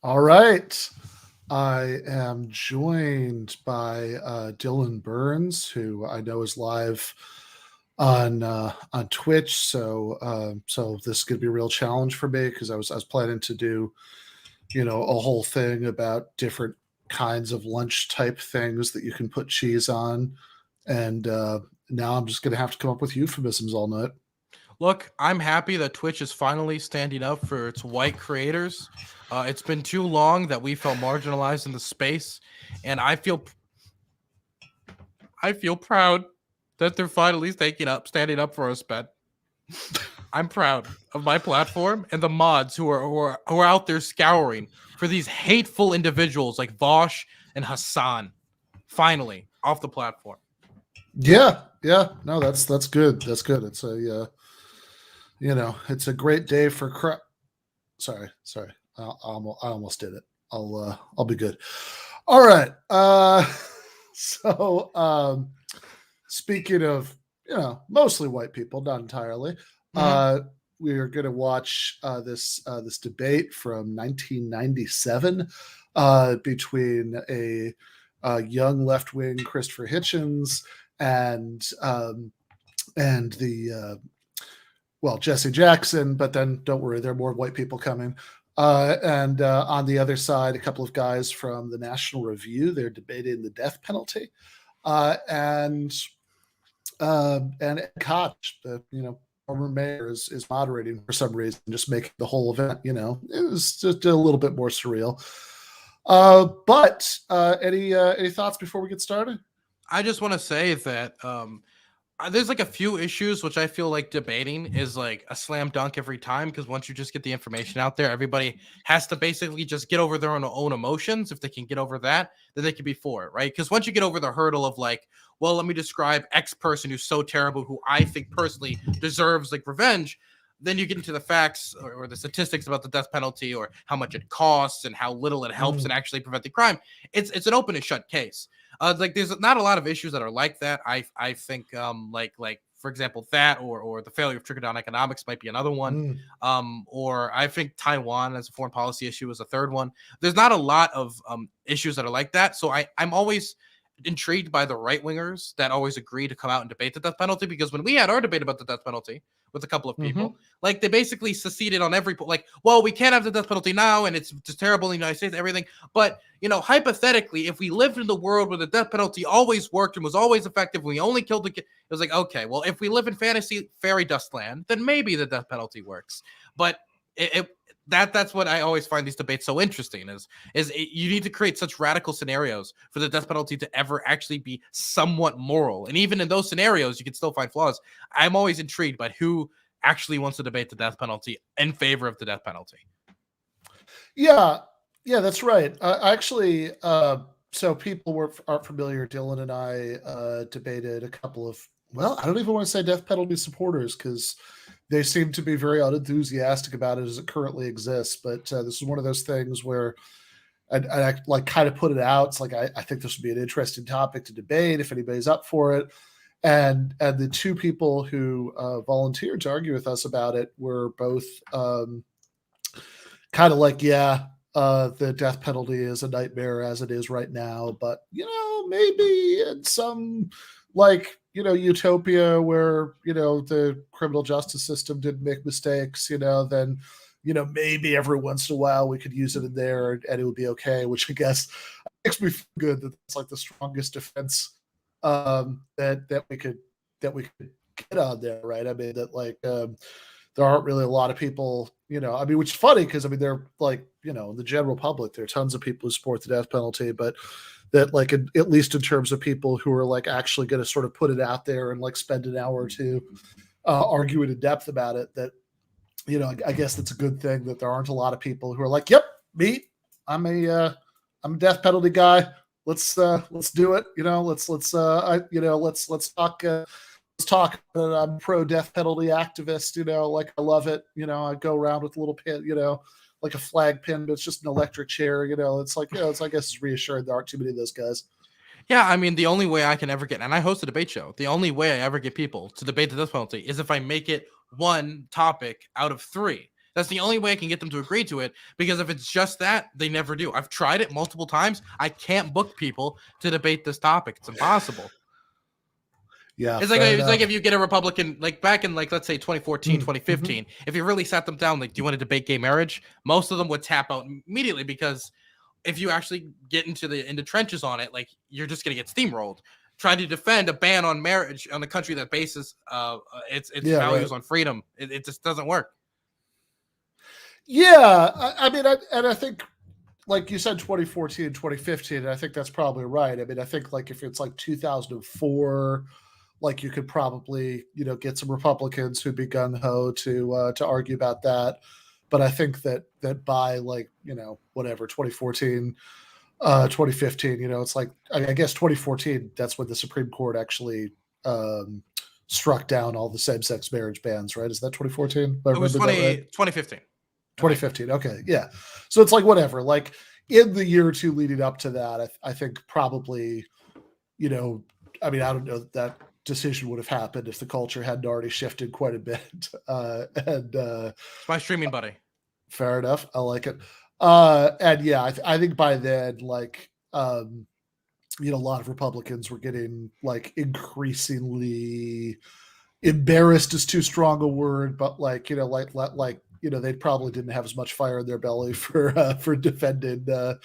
All right. I am joined by Dylan Burns, who I know is live on Twitch. So this is going to be a real challenge for me because I was planning to do a whole thing about different kinds of lunch type things that you can put cheese on, and now I'm just going to have to come up with euphemisms all night. Look, I'm happy that Twitch is finally standing up for its white creators. It's been too long that we felt marginalized in the space, and I feel proud that they're finally standing up for us, Ben. I'm proud of my platform and the mods who are out there scouring for these hateful individuals like Vosh and Hassan. Finally, off the platform. Yeah, no, that's good. That's good. It's it's a great day for Sorry. I almost did it. I'll be good. All right. So speaking of mostly white people, not entirely. We are going to watch this debate from 1997 between a young left wing Christopher Hitchens and the Jesse Jackson, but then don't worry, there are more white people coming. And on the other side, a couple of guys from the National Review. They're debating the death penalty. And Ed Koch, the former mayor, is moderating for some reason, just making the whole event, it was just a little bit more surreal. But any thoughts before we get started? I just want to say that there's like a few issues which I feel like debating is like a slam dunk every time, because once you just get the information out there, everybody has to basically just get over their own emotions. If they can get over that, then they can be for it, right? Because once you get over the hurdle of like, well, let me describe X person who's so terrible, who I think personally deserves like revenge, then you get into the facts or the statistics about the death penalty or how much it costs and how little it helps in actually preventing crime. It's an open and shut case. Like there's not a lot of issues that are like that. I think like for example that or the failure of trickle-down economics might be another one. Or I think Taiwan as a foreign policy issue is a third one. There's not a lot of issues that are like that. So I'm always intrigued by the right wingers that always agree to come out and debate the death penalty, because when we had our debate about the death penalty with a couple of people, like they basically seceded on every like, well, we can't have the death penalty now and it's just terrible in the United States, everything. But hypothetically, if we lived in the world where the death penalty always worked and was always effective, we only killed the kid, it was like, okay, well, if we live in fantasy fairy dust land, then maybe the death penalty works. But that's what I always find these debates so interesting is you need to create such radical scenarios for the death penalty to ever actually be somewhat moral. And even in those scenarios, you can still find flaws. I'm always intrigued by who actually wants to debate the death penalty in favor of the death penalty. Yeah, that's right. Actually, so people aren't familiar. Dylan and I debated a couple of, I don't even want to say death penalty supporters because they seem to be very unenthusiastic about it as it currently exists. But this is one of those things where I like kind of put it out. It's like I think this would be an interesting topic to debate if anybody's up for it. And the two people who volunteered to argue with us about it were both kind of like, the death penalty is a nightmare as it is right now. But, maybe in some utopia where, the criminal justice system didn't make mistakes, then, maybe every once in a while we could use it in there and it would be okay, which I guess makes me feel good that it's like the strongest defense that we could get on there, right? I mean, that like there aren't really a lot of people, which is funny because they're like, in the general public, there are tons of people who support the death penalty, but that like at least in terms of people who are like actually going to sort of put it out there and like spend an hour or two arguing in depth about it, that I guess that's a good thing that there aren't a lot of people who are like, yep, me, I'm a death penalty guy. Let's do it. Let's talk. I'm pro death penalty activist. Like I love it. I go around with a little pin. Like a flag pin, but it's just an electric chair. It's like it's I guess it's reassured there aren't too many of those guys. Yeah, I mean, the only way I can ever get, and I host a debate show, the only way I ever get people to debate the death penalty is if I make it one topic out of three. That's the only way I can get them to agree to it, because if it's just that, they never do. I've tried it multiple times. I can't book people to debate this topic. It's impossible. Yeah, it's like if you get a Republican, like back in, like, let's say 2014, 2015, if you really sat them down, like, do you want to debate gay marriage? Most of them would tap out immediately, because if you actually get into the trenches on it, like, you're just gonna get steamrolled. Trying to defend a ban on marriage on a country that bases its values on freedom, it just doesn't work. Yeah, I mean, I think, like you said, 2014, 2015, and I think that's probably right. I mean, I think, like, if it's like 2004, like, you could probably, get some Republicans who'd be gung ho to argue about that. But I think that by, like, whatever, 2014, 2015, it's like, I guess 2014, that's when the Supreme Court actually struck down all the same-sex marriage bans, right? Is that 2014? It was 2015. 2015. Okay. Yeah. So it's like, whatever, like, in the year or two leading up to that, I think probably, I mean, I don't know that decision would have happened if the culture hadn't already shifted quite a bit. It's my streaming buddy. Fair enough. I like it. And yeah, I think by then, like, a lot of Republicans were getting, like, increasingly embarrassed is too strong a word, but, like, they probably didn't have as much fire in their belly for defending that.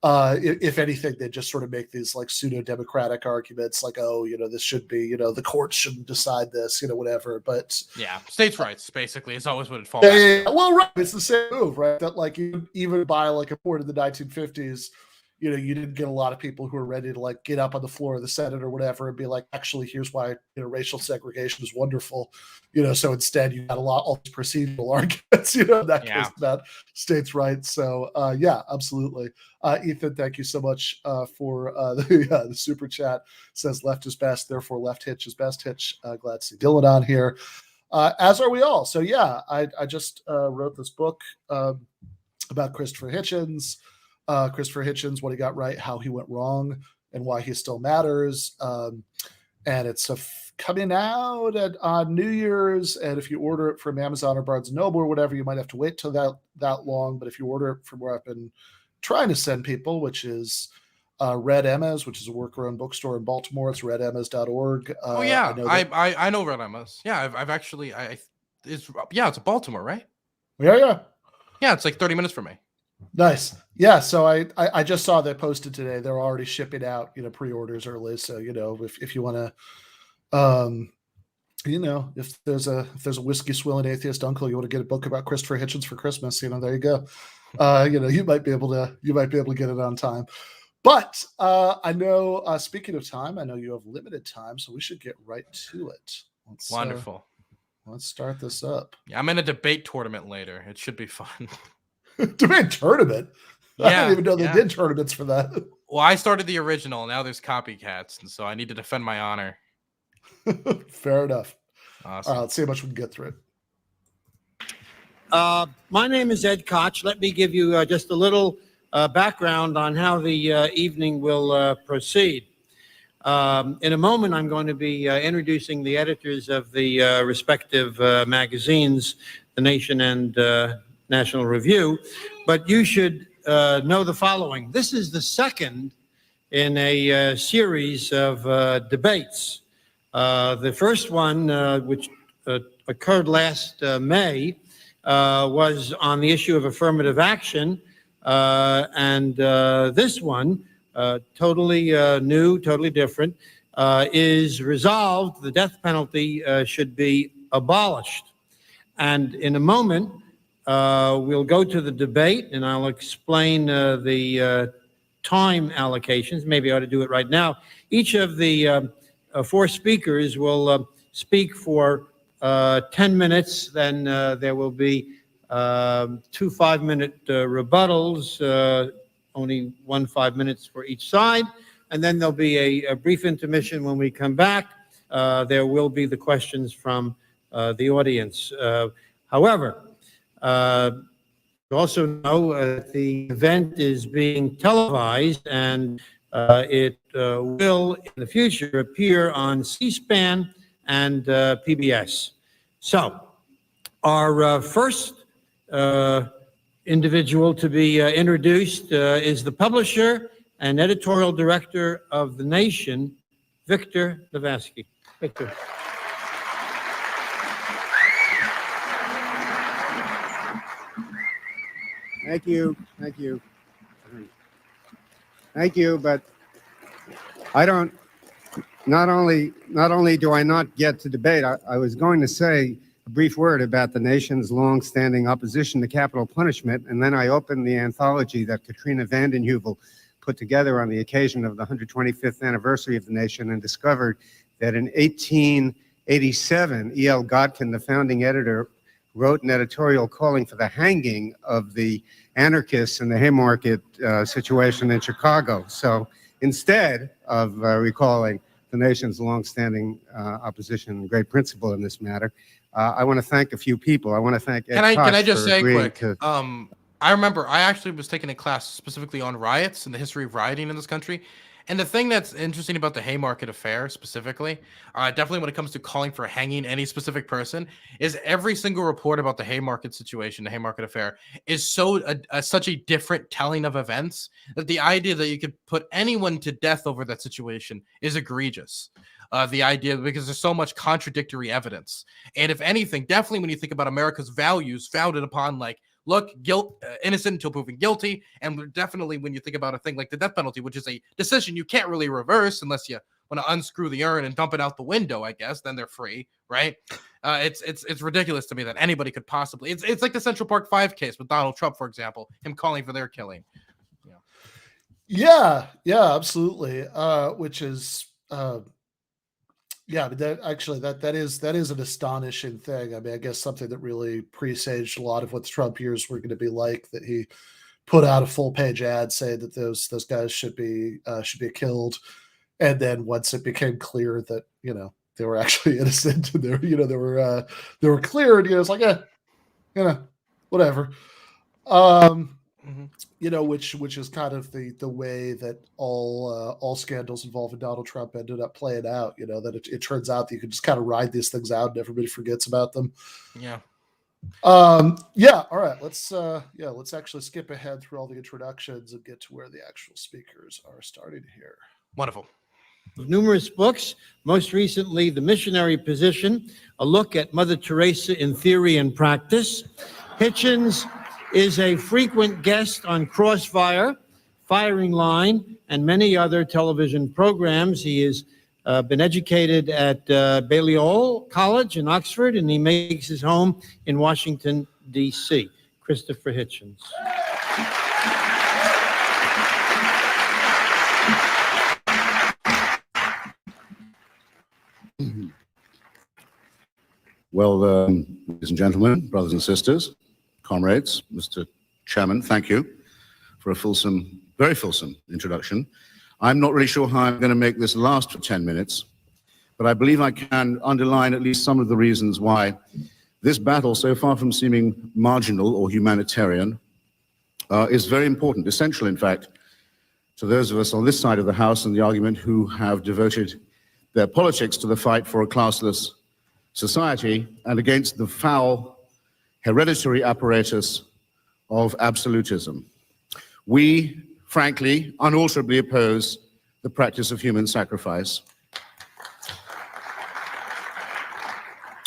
If anything, they just sort of make these, like, pseudo-democratic arguments, like, oh, this should be, the courts shouldn't decide this, whatever. But yeah, states' rights basically is always what it falls back to. Well, right, it's the same move, right? That, like, even by, like, a point in the 1950s, you didn't get a lot of people who were ready to, like, get up on the floor of the Senate or whatever and be like, actually, here's why, racial segregation is wonderful. So instead you got all these procedural arguments, in that case about states' rights. So yeah, absolutely. Ethan, thank you so much for the super chat. Says left is best, therefore left Hitch is best. Hitch, glad to see Dylan on here. As are we all. So yeah, I just wrote this book about Christopher Hitchens. Christopher Hitchens, what he got right, how he went wrong, and why he still matters. And it's coming out on New Year's. And if you order it from Amazon or Barnes & Noble or whatever, you might have to wait till that long. But if you order it from where I've been trying to send people, which is Red Emma's, which is a worker-owned bookstore in Baltimore, it's redemmas.org. Oh yeah, I know Red Emma's. Yeah, I've actually it's a Baltimore, right? Yeah. It's like 30 minutes from me. Nice. Yeah, so I just saw they posted today. They're already shipping out, pre-orders early. So, if you want to, if there's a whiskey swilling atheist uncle, you want to get a book about Christopher Hitchens for Christmas, there you go. You might be able to get it on time. But I know, speaking of time, I know you have limited time, so we should get right to it. Wonderful. Let's start this up. Yeah, I'm in a debate tournament later. It should be fun. Debate tournament? I didn't even know they did tournaments for that. Well, I started the original. Now there's copycats, and so I need to defend my honor. Fair enough. Awesome. All right, let's see how much we can get through it. My name is Ed Koch. Let me give you just a little background on how the evening will proceed. In a moment, I'm going to be introducing the editors of the respective magazines, The Nation and National Review, but you should know the following. This is the second in a series of debates. The first one, which occurred last May, was on the issue of affirmative action, and this one, totally new, totally different, is resolved. The death penalty should be abolished. And in a moment, we'll go to the debate, and I'll explain the time allocations. Maybe I ought to do it right now. Each of the four speakers will speak for 10 minutes. Then there will be 2 5-minute rebuttals, only 1 5 minutes for each side. And then there'll be a brief intermission. When we come back, there will be the questions from the audience. However, you also know the event is being televised, and it will in the future appear on C-SPAN and PBS. So Our first individual to be introduced is the publisher and editorial director of The Nation, Victor Levasky. Victor. Thank you. Thank you. Thank you, but I don't, not only do I not get to debate, I was going to say a brief word about the nation's long-standing opposition to capital punishment, and then I opened the anthology that Katrina vanden Heuvel put together on the occasion of the 125th anniversary of the nation and discovered that in 1887, E.L. Godkin, the founding editor, wrote an editorial calling for the hanging of the anarchists in the Haymarket situation in Chicago. So instead of recalling the nation's longstanding opposition and great principle in this matter, I want to thank a few people. I want to thank Ed Koch. Can I just say quick? to- I remember I actually was taking a class specifically on riots and the history of rioting in this country. And the thing that's interesting about the Haymarket affair specifically, definitely when it comes to calling for hanging any specific person, is every single report about the Haymarket situation, the Haymarket affair, is such a different telling of events that the idea that you could put anyone to death over that situation is egregious. The idea, because there's so much contradictory evidence. And if anything, definitely when you think about America's values founded upon look, innocent until proven guilty. And definitely when you think about a thing like the death penalty, which is a decision you can't really reverse unless you want to unscrew the urn and dump it out the window, I guess, then they're free, right? It's ridiculous to me that anybody could possibly, it's like the Central Park 5 case with Donald Trump, for example, him calling for their killing. Yeah, absolutely. Which is, but that is an astonishing thing. I mean, I guess something that really presaged a lot of what the Trump years were going to be like, that he put out a full page ad saying that those guys should be killed. And then once it became clear that, they were actually innocent and they were cleared, it's like, whatever. Which is kind of the way that all scandals involving Donald Trump ended up playing out. That it turns out that you can just kind of ride these things out and everybody forgets about them. Yeah. All right. Let's actually skip ahead through all the introductions and get to where the actual speakers are starting here. Wonderful. Numerous books, most recently, The Missionary Position, a look at Mother Teresa in theory and practice. Hitchens is a frequent guest on Crossfire, Firing Line, and many other television programs. He has been educated at Balliol College in Oxford, and he makes his home in Washington, D.C. Christopher Hitchens. Well, ladies and gentlemen, brothers and sisters, comrades, Mr. Chairman, thank you for a very fulsome introduction. I'm not really sure how I'm going to make this last for 10 minutes, but I believe I can underline at least some of the reasons why this battle, so far from seeming marginal or humanitarian, is very important, essential, in fact, to those of us on this side of the House and the argument who have devoted their politics to the fight for a classless society and against the foul hereditary apparatus of absolutism. We, frankly, unalterably oppose the practice of human sacrifice.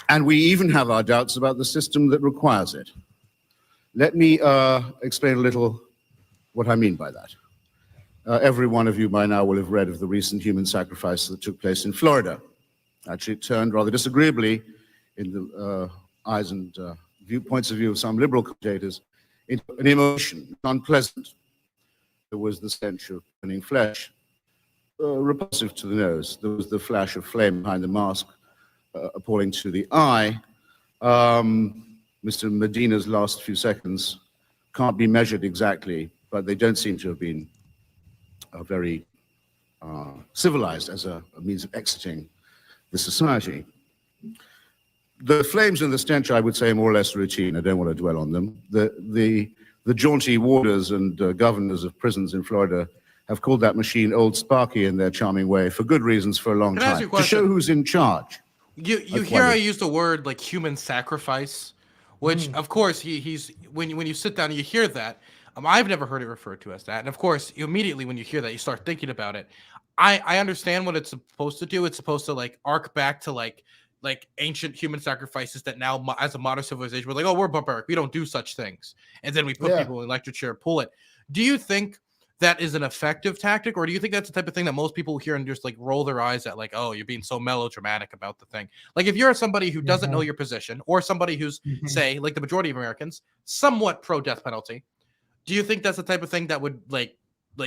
And we even have our doubts about the system that requires it. Let me explain a little what I mean by that. Every one of you by now will have read of the recent human sacrifice that took place in Florida. Actually, it turned rather disagreeably in the eyes and points of view of some liberal commentators into an emotion, unpleasant. There was the stench of burning flesh, repulsive to the nose. There was the flash of flame behind the mask, appalling to the eye. Mr. Medina's last few seconds can't be measured exactly, but they don't seem to have been very civilized as a means of exiting the society. The flames and the stench, I would say, are more or less routine. I don't want to dwell on them. The jaunty warders and governors of prisons in Florida have called that machine Old Sparky in their charming way for good reasons for a long time, to show who's in charge. You hear I use the word like human sacrifice which of course he's when you sit down and you hear that, I've never heard it referred to as that, and of course immediately when you hear that you start thinking about it. I understand what it's supposed to do. It's supposed to like arc back to like ancient human sacrifices that now as a modern civilization we're like, oh, we're barbaric, we don't do such things, and then we put people in an electric chair, pull it. Do you think that is an effective tactic, or do you think that's the type of thing that most people hear and just like roll their eyes at, like, oh, you're being so melodramatic about the thing? Like, if you're somebody who doesn't know your position, or somebody who's say like the majority of Americans somewhat pro death penalty, do you think that's the type of thing that would like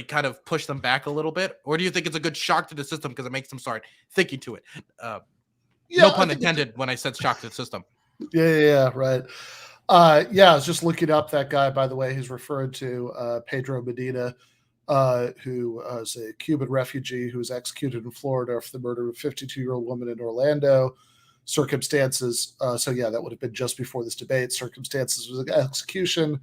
kind of push them back a little bit, or do you think it's a good shock to the system because it makes them start thinking to it? No pun intended when I said shock to the system. Yeah, right. I was just looking up that guy, by the way. He's referred to Pedro Medina, who is a Cuban refugee who was executed in Florida for the murder of a 52-year-old woman in Orlando. Circumstances, that would have been just before this debate. Circumstances of execution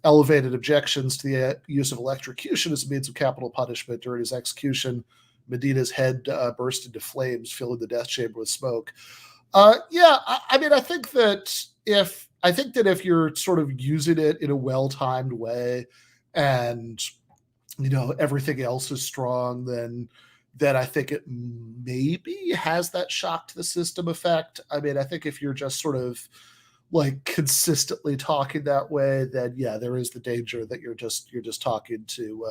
elevated objections to the use of electrocution as a means of capital punishment. During his execution, Medina's head burst into flames, filling the death chamber with smoke. I think that if you're sort of using it in a well-timed way, and everything else is strong, then I think it maybe has that shock to the system effect. I mean, I think if you're just sort of like consistently talking that way, then there is the danger that you're just talking to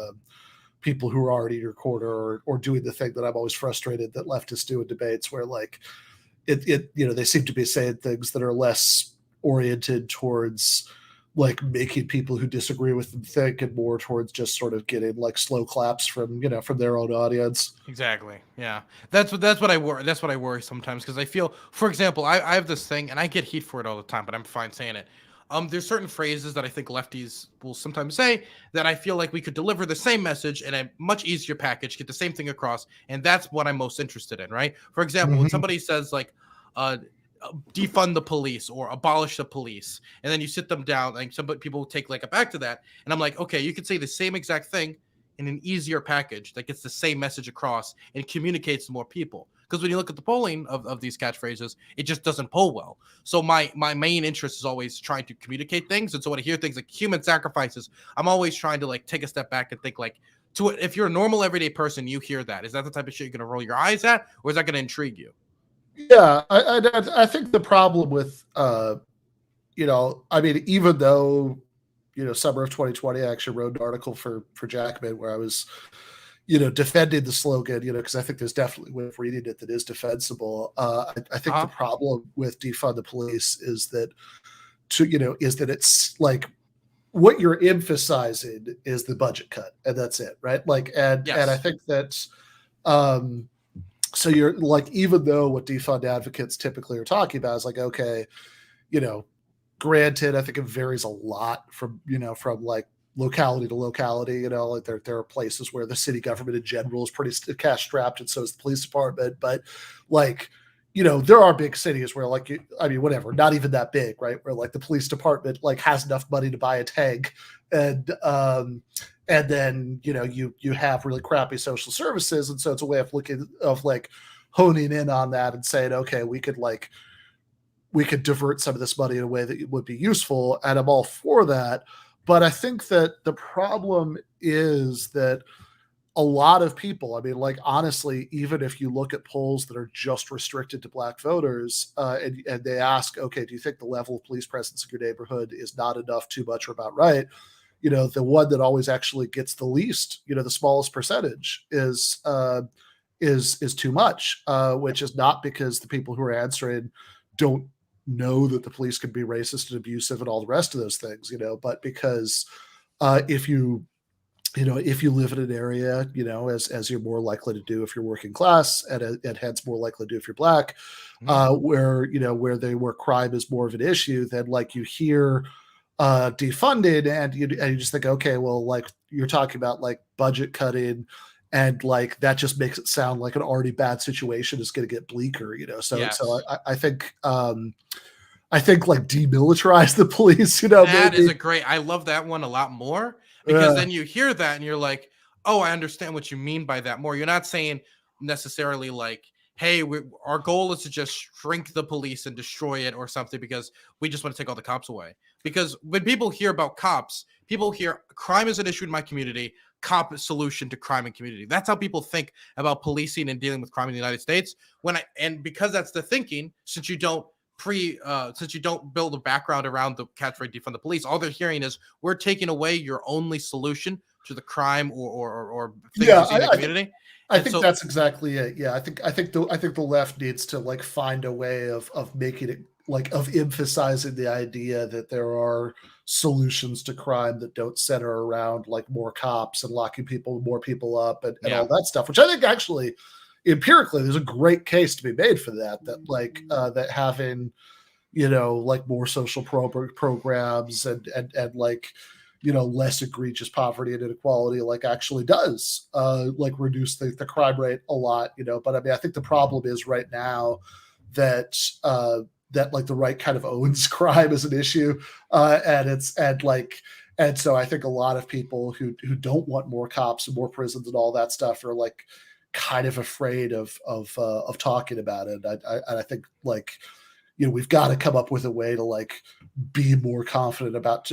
people who are already in your corner, or doing the thing that I'm always frustrated that leftists do in debates, where like they seem to be saying things that are less oriented towards like making people who disagree with them think, and more towards just sort of getting like slow claps from their own audience. Exactly. Yeah. That's what I worry. That's what I worry sometimes, because I feel, for example, I have this thing, and I get heat for it all the time, but I'm fine saying it. There's certain phrases that I think lefties will sometimes say that I feel like we could deliver the same message in a much easier package, get the same thing across, and that's what I'm most interested in, right? For example, when somebody says like, defund the police or abolish the police, and then you sit them down, like some people take like back to that, and I'm like, okay, you could say the same exact thing in an easier package that gets the same message across and communicates to more people. Because when you look at the polling of these catchphrases, it just doesn't poll well. So my main interest is always trying to communicate things, and so when I hear things like human sacrifices, I'm always trying to like take a step back and think like, if you're a normal everyday person, you hear that, is that the type of shit you're gonna roll your eyes at, or is that gonna intrigue you? Yeah, I think the problem with even though summer of 2020, I actually wrote an article for Jackman where I was defending the slogan, because I think there's definitely a way of reading it that is defensible. I think the problem with defund the police is that it's like what you're emphasizing is the budget cut, and that's it, right? Like, and I think that so you're like, even though what defund advocates typically are talking about is like, okay, granted, I think it varies a lot from like locality to locality. Like there are places where the city government in general is pretty cash strapped, and so is the police department. But like, there are big cities where like, whatever, not even that big, right? Where like the police department like has enough money to buy a tank, and then you have really crappy social services, and so it's a way of honing in on that and saying, okay, we could divert some of this money in a way that would be useful, and I'm all for that. But I think that the problem is that a lot of people, honestly, even if you look at polls that are just restricted to Black voters, and they ask, okay, do you think the level of police presence in your neighborhood is not enough, too much, or about right? The one that always actually gets the least, the smallest percentage is too much, which is not because the people who are answering don't know that the police can be racist and abusive and all the rest of those things, but because if you live in an area, as you're more likely to do if you're working class, and hence more likely to do if you're Black, where crime is more of an issue, then like you hear defunded, and you just think, okay, well, like you're talking about like budget cutting, and like that just makes it sound like an already bad situation is going to get bleaker, So yes. So I think like demilitarize the police, That is a great. I love that one a lot more, because then you hear that and you're like, oh, I understand what you mean by that more. You're not saying necessarily like, hey, our goal is to just shrink the police and destroy it or something because we just want to take all the cops away. Because when people hear about cops, people hear crime is an issue in my community, cop solution to crime in community. That's how people think about policing and dealing with crime in the United States. And because that's the thinking, since you don't build a background around the catchphrase defund the police, all they're hearing is we're taking away your only solution to the crime or things you see in the community. I think that's exactly it. Yeah, I think the left needs to like find a way of making it like of emphasizing the idea that there are solutions to crime that don't center around like more cops and locking more people up and all that stuff, which I think actually empirically there's a great case to be made for that like that having, you know, like more social programs and like, you know, less egregious poverty and inequality like actually does like reduce the crime rate a lot, you know. But I mean, I think the problem is right now that that like the right kind of owns crime as an issue, and so I think a lot of people who don't want more cops and more prisons and all that stuff are like kind of afraid of talking about it. I think like, you know, we've got to come up with a way to like be more confident about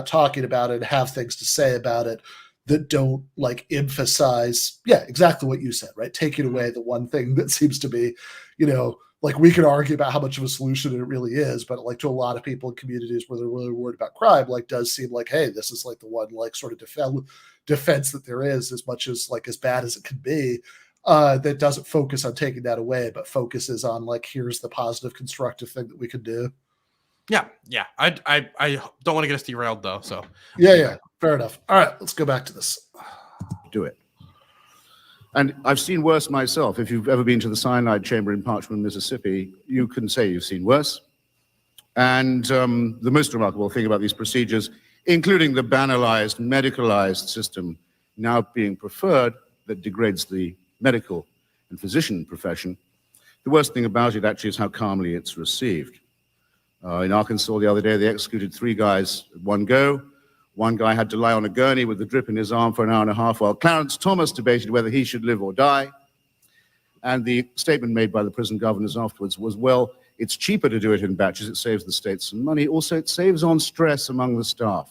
talking about it and have things to say about it that don't like emphasize, exactly what you said, right? Taking away the one thing that seems to be, you know, like we could argue about how much of a solution it really is, but like to a lot of people in communities where they're really worried about crime, like does seem like, hey, this is like the one like sort of defense that there is, as much as like as bad as it can be. That doesn't focus on taking that away, but focuses on like, here's the positive, constructive thing that we could do. Yeah. I don't want to get us derailed though. So yeah, fair enough. All right, let's go back to this. Do it. And I've seen worse myself. If you've ever been to the cyanide chamber in Parchman, Mississippi, you can say you've seen worse. And the most remarkable thing about these procedures, including the banalized, medicalized system now being preferred that degrades the medical and physician profession, the worst thing about it actually is how calmly it's received. In Arkansas the other day, they executed 3 guys at one go. One guy had to lie on a gurney with the drip in his arm for an hour and a half while Clarence Thomas debated whether he should live or die. And the statement made by the prison governors afterwards was, well, it's cheaper to do it in batches. It saves the state some money. Also, it saves on stress among the staff.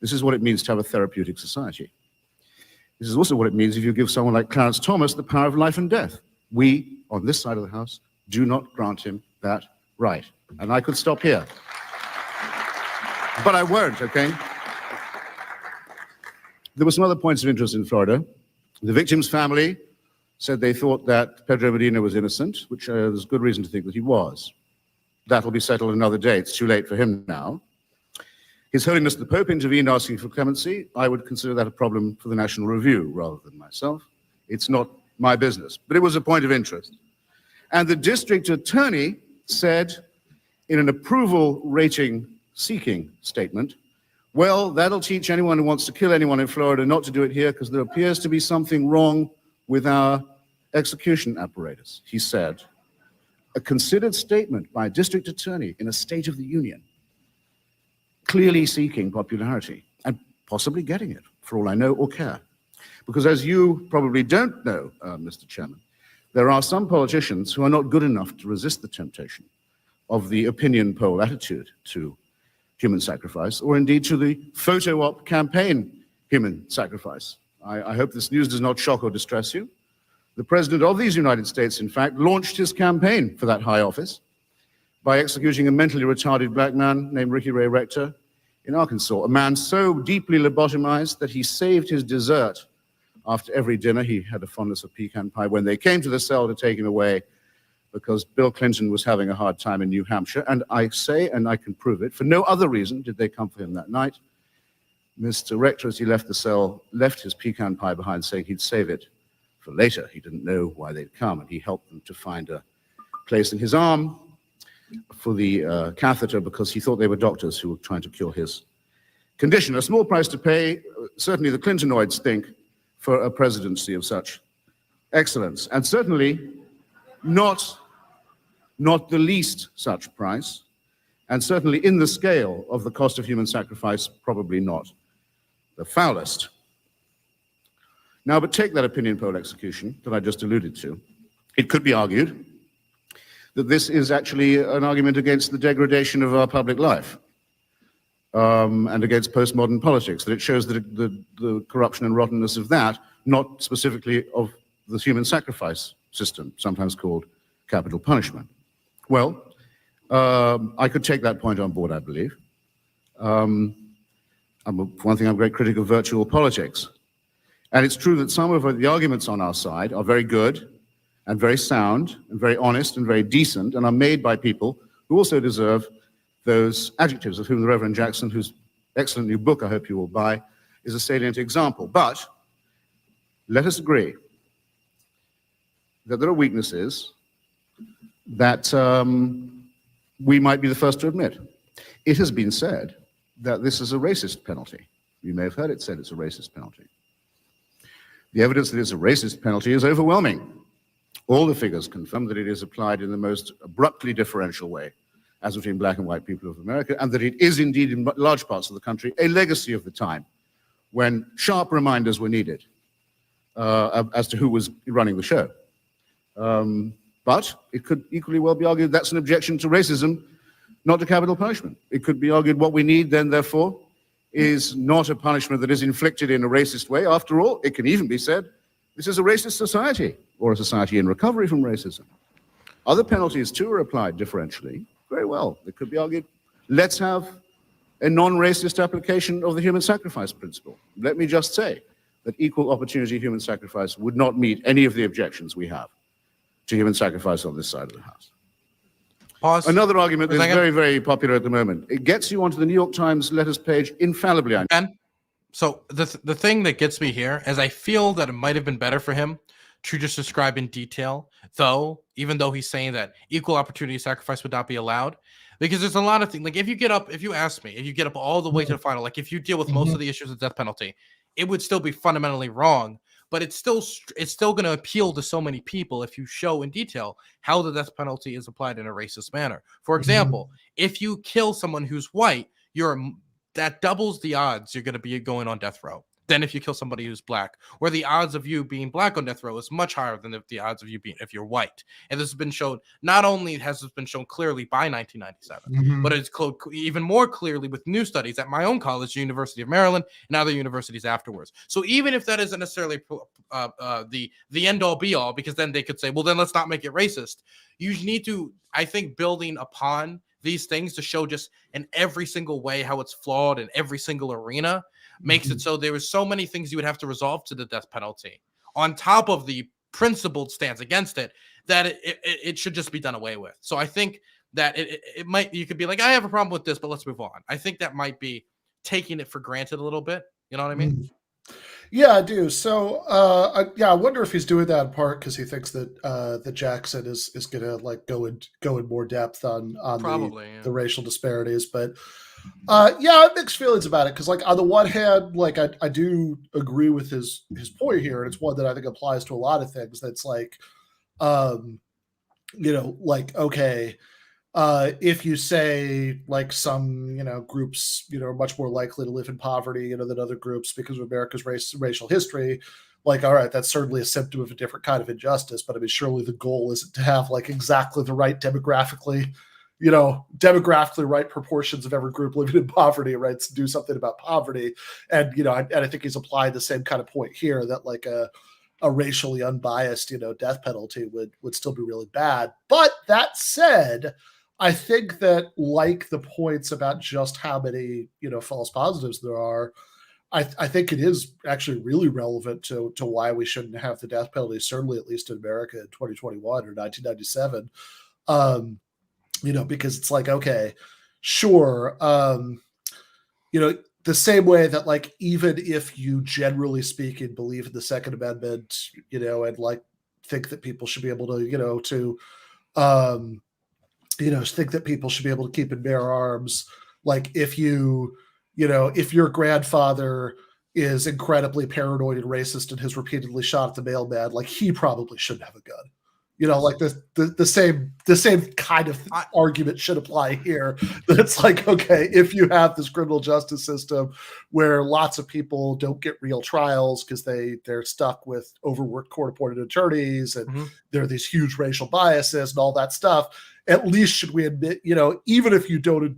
This is what it means to have a therapeutic society. This is also what it means if you give someone like Clarence Thomas the power of life and death. We, on this side of the House, do not grant him that right. And I could stop here. But I won't, okay? There were some other points of interest in Florida. The victim's family said they thought that Pedro Medina was innocent, which there's good reason to think that he was. That'll be settled another day. It's too late for him now. His Holiness the Pope intervened asking for clemency. I would consider that a problem for the National Review rather than myself. It's not my business, but it was a point of interest. And the district attorney said in an approval rating seeking statement, well, that'll teach anyone who wants to kill anyone in Florida not to do it here because there appears to be something wrong with our execution apparatus, he said. A considered statement by a district attorney in a State of the Union, clearly seeking popularity and possibly getting it, for all I know or care. Because as you probably don't know, Mr. Chairman, there are some politicians who are not good enough to resist the temptation of the opinion poll attitude to human sacrifice, or indeed to the photo op campaign human sacrifice. I hope this news does not shock or distress you. The President of these United States, in fact, launched his campaign for that high office by executing a mentally retarded black man named Ricky Ray Rector in Arkansas, a man so deeply lobotomized that he saved his dessert after every dinner. He had a fondness of pecan pie when they came to the cell to take him away because Bill Clinton was having a hard time in New Hampshire. And I say, and I can prove it, for no other reason did they come for him that night. Mr. Rector, as he left the cell, left his pecan pie behind, saying he'd save it for later. He didn't know why they'd come, and he helped them to find a place in his arm for the catheter because he thought they were doctors who were trying to cure his condition. A small price to pay, certainly the Clintonoids think, for a presidency of such excellence, and certainly not the least such price, and certainly in the scale of the cost of human sacrifice, probably not the foulest. Now, but take that opinion poll execution that I just alluded to. It could be argued that this is actually an argument against the degradation of our public life and against postmodern politics, that it shows the corruption and rottenness of that, not specifically of the human sacrifice system, sometimes called capital punishment. Well, I could take that point on board, I believe. One thing, I'm a great critic of virtual politics. And it's true that some of the arguments on our side are very good and very sound and very honest and very decent and are made by people who also deserve those adjectives, of whom the Reverend Jackson, whose excellent new book I hope you will buy, is a salient example. But let us agree that there are weaknesses that we might be the first to admit. It has been said that this is a racist penalty. You may have heard it said it's a racist penalty. The evidence that it's a racist penalty is overwhelming. All the figures confirm that it is applied in the most abruptly differential way, as between black and white people of America, and that it is indeed in large parts of the country a legacy of the time when sharp reminders were needed as to who was running the show. But it could equally well be argued that's an objection to racism, not to capital punishment. It could be argued what we need then, therefore, is not a punishment that is inflicted in a racist way. After all, it can even be said, this is a racist society, or a society in recovery from racism. Other penalties, too, are applied differentially. Very well, it could be argued, let's have a non-racist application of the human sacrifice principle. Let me just say that equal opportunity human sacrifice would not meet any of the objections we have to human sacrifice on this side of the house. Pause. Another argument that's very, very popular at the moment. It gets you onto the New York Times letters page infallibly. And so the thing that gets me here is I feel that it might have been better for him to just describe in detail, though, even though he's saying that equal opportunity sacrifice would not be allowed, because there's a lot of things. Like if you ask me, if you get up all the way to the final, like if you deal with most of the issues of death penalty, it would still be fundamentally wrong. But it's still going to appeal to so many people if you show in detail how the death penalty is applied in a racist manner. For example, if you kill someone who's white, that doubles the odds you're going to be going on death row than if you kill somebody who's black, where the odds of you being black on death row is much higher than the odds of you being if you're white. And this has been shown, not only has this been shown clearly by 1997, but it's even more clearly with new studies at my own college, the University of Maryland, and other universities afterwards. So even if that isn't necessarily the end all be all, because then they could say, well, then let's not make it racist. You need to, I think, building upon these things to show just in every single way how it's flawed in every single arena makes it so there was so many things you would have to resolve to the death penalty on top of the principled stance against it, that it should just be done away with. So I think that it might, you could be like, I have a problem with this, but let's move on. I think that might be taking it for granted a little bit. You know what I mean? Yeah, I do. So, I wonder if he's doing that in part because he thinks that Jackson is going to like go in more depth on the racial disparities. But I have mixed feelings about it because, like, on the one hand, like I do agree with his point here, and it's one that I think applies to a lot of things. That's like, okay. If you say like some, groups, are much more likely to live in poverty, than other groups because of America's racial history, like, all right, that's certainly a symptom of a different kind of injustice. But I mean, surely the goal isn't to have like exactly the right demographically right proportions of every group living in poverty, right? To do something about poverty. And, I think he's applied the same kind of point here that like a racially unbiased, death penalty would still be really bad. But that said, I think that like the points about just how many, false positives there are, I think it is actually really relevant to why we shouldn't have the death penalty, certainly at least in America in 2021 or 1997. Because it's like, okay, sure. The same way that like, even if you generally speaking believe in the Second Amendment, and like think that people should be able to, think that people should be able to keep and bear arms. Like if if your grandfather is incredibly paranoid and racist and has repeatedly shot at the mailman, like he probably shouldn't have a gun, You know, like the same kind of argument should apply here. That it's like, okay, if you have this criminal justice system where lots of people don't get real trials because they're stuck with overworked court-appointed attorneys, and there are these huge racial biases and all that stuff, at least should we admit, you know, even if you don't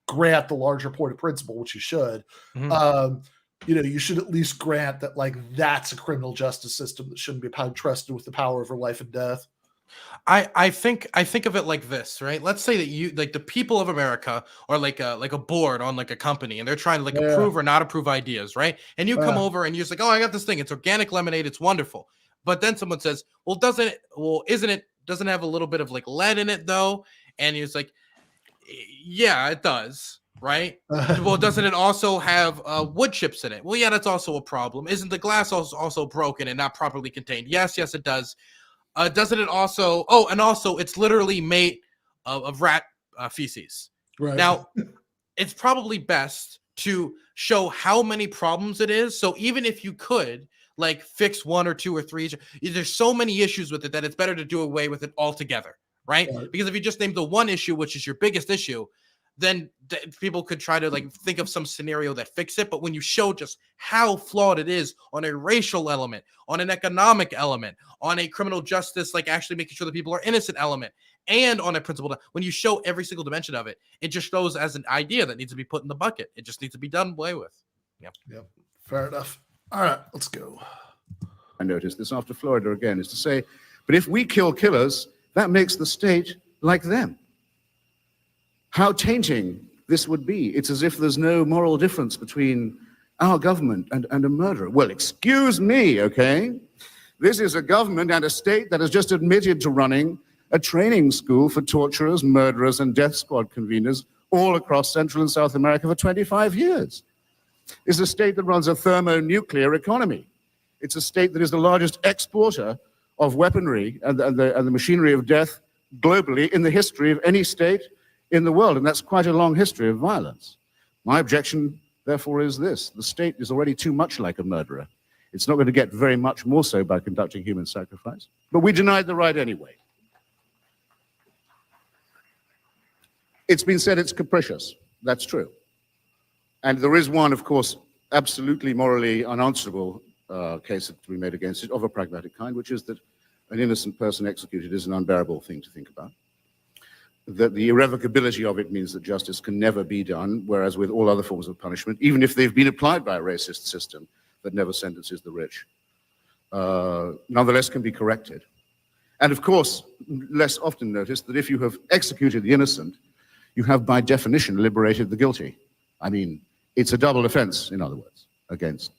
grant the larger point of principle, which you should, you know, you should at least grant that, like, that's a criminal justice system that shouldn't be trusted with the power over life and death. I think of it like this, right? Let's say that you, like, the people of America are like a board on like a company, and they're trying to like approve or not approve ideas, right? And you come over and you're just like, oh, I got this thing. It's organic lemonade. It's wonderful. But then someone says, well, doesn't it have a little bit of like lead in it though? And you're just like, yeah, it does, right? Well, doesn't it also have wood chips in it? Well, yeah, that's also a problem. Isn't the glass also broken and not properly contained? Yes, it does. Doesn't it also? Oh, and also it's literally made of rat feces. Right. Now, it's probably best to show how many problems it is. So even if you could like fix 1 or 2 or 3, there's so many issues with it that it's better to do away with it altogether, right? Because if you just name the one issue, which is your biggest issue, then people could try to like think of some scenario that fix it. But when you show just how flawed it is on a racial element, on an economic element, on a criminal justice, like actually making sure that people are innocent element, and on a principle, when you show every single dimension of it, it just shows as an idea that needs to be put in the bucket. It just needs to be done away with. Yep. Fair enough. All right, let's go. I noticed this after Florida again, is to say, but if we kill killers, that makes the state like them. How tainting this would be. It's as if there's no moral difference between our government and a murderer. Well, excuse me, okay? This is a government and a state that has just admitted to running a training school for torturers, murderers, and death squad conveners all across Central and South America for 25 years. It's a state that runs a thermonuclear economy. It's a state that is the largest exporter of weaponry and the machinery of death globally in the history of any state in the world, and that's quite a long history of violence. My objection, therefore, is this. The state is already too much like a murderer. It's not going to get very much more so by conducting human sacrifice, but we denied the right anyway. It's been said it's capricious. That's true. And there is one, of course, absolutely morally unanswerable case to be made against it, of a pragmatic kind, which is that an innocent person executed is an unbearable thing to think about. That the irrevocability of it means that justice can never be done, whereas with all other forms of punishment, even if they've been applied by a racist system that never sentences the rich, nonetheless can be corrected. And of course, less often noticed that if you have executed the innocent, you have by definition liberated the guilty. I mean, it's a double offense, in other words, against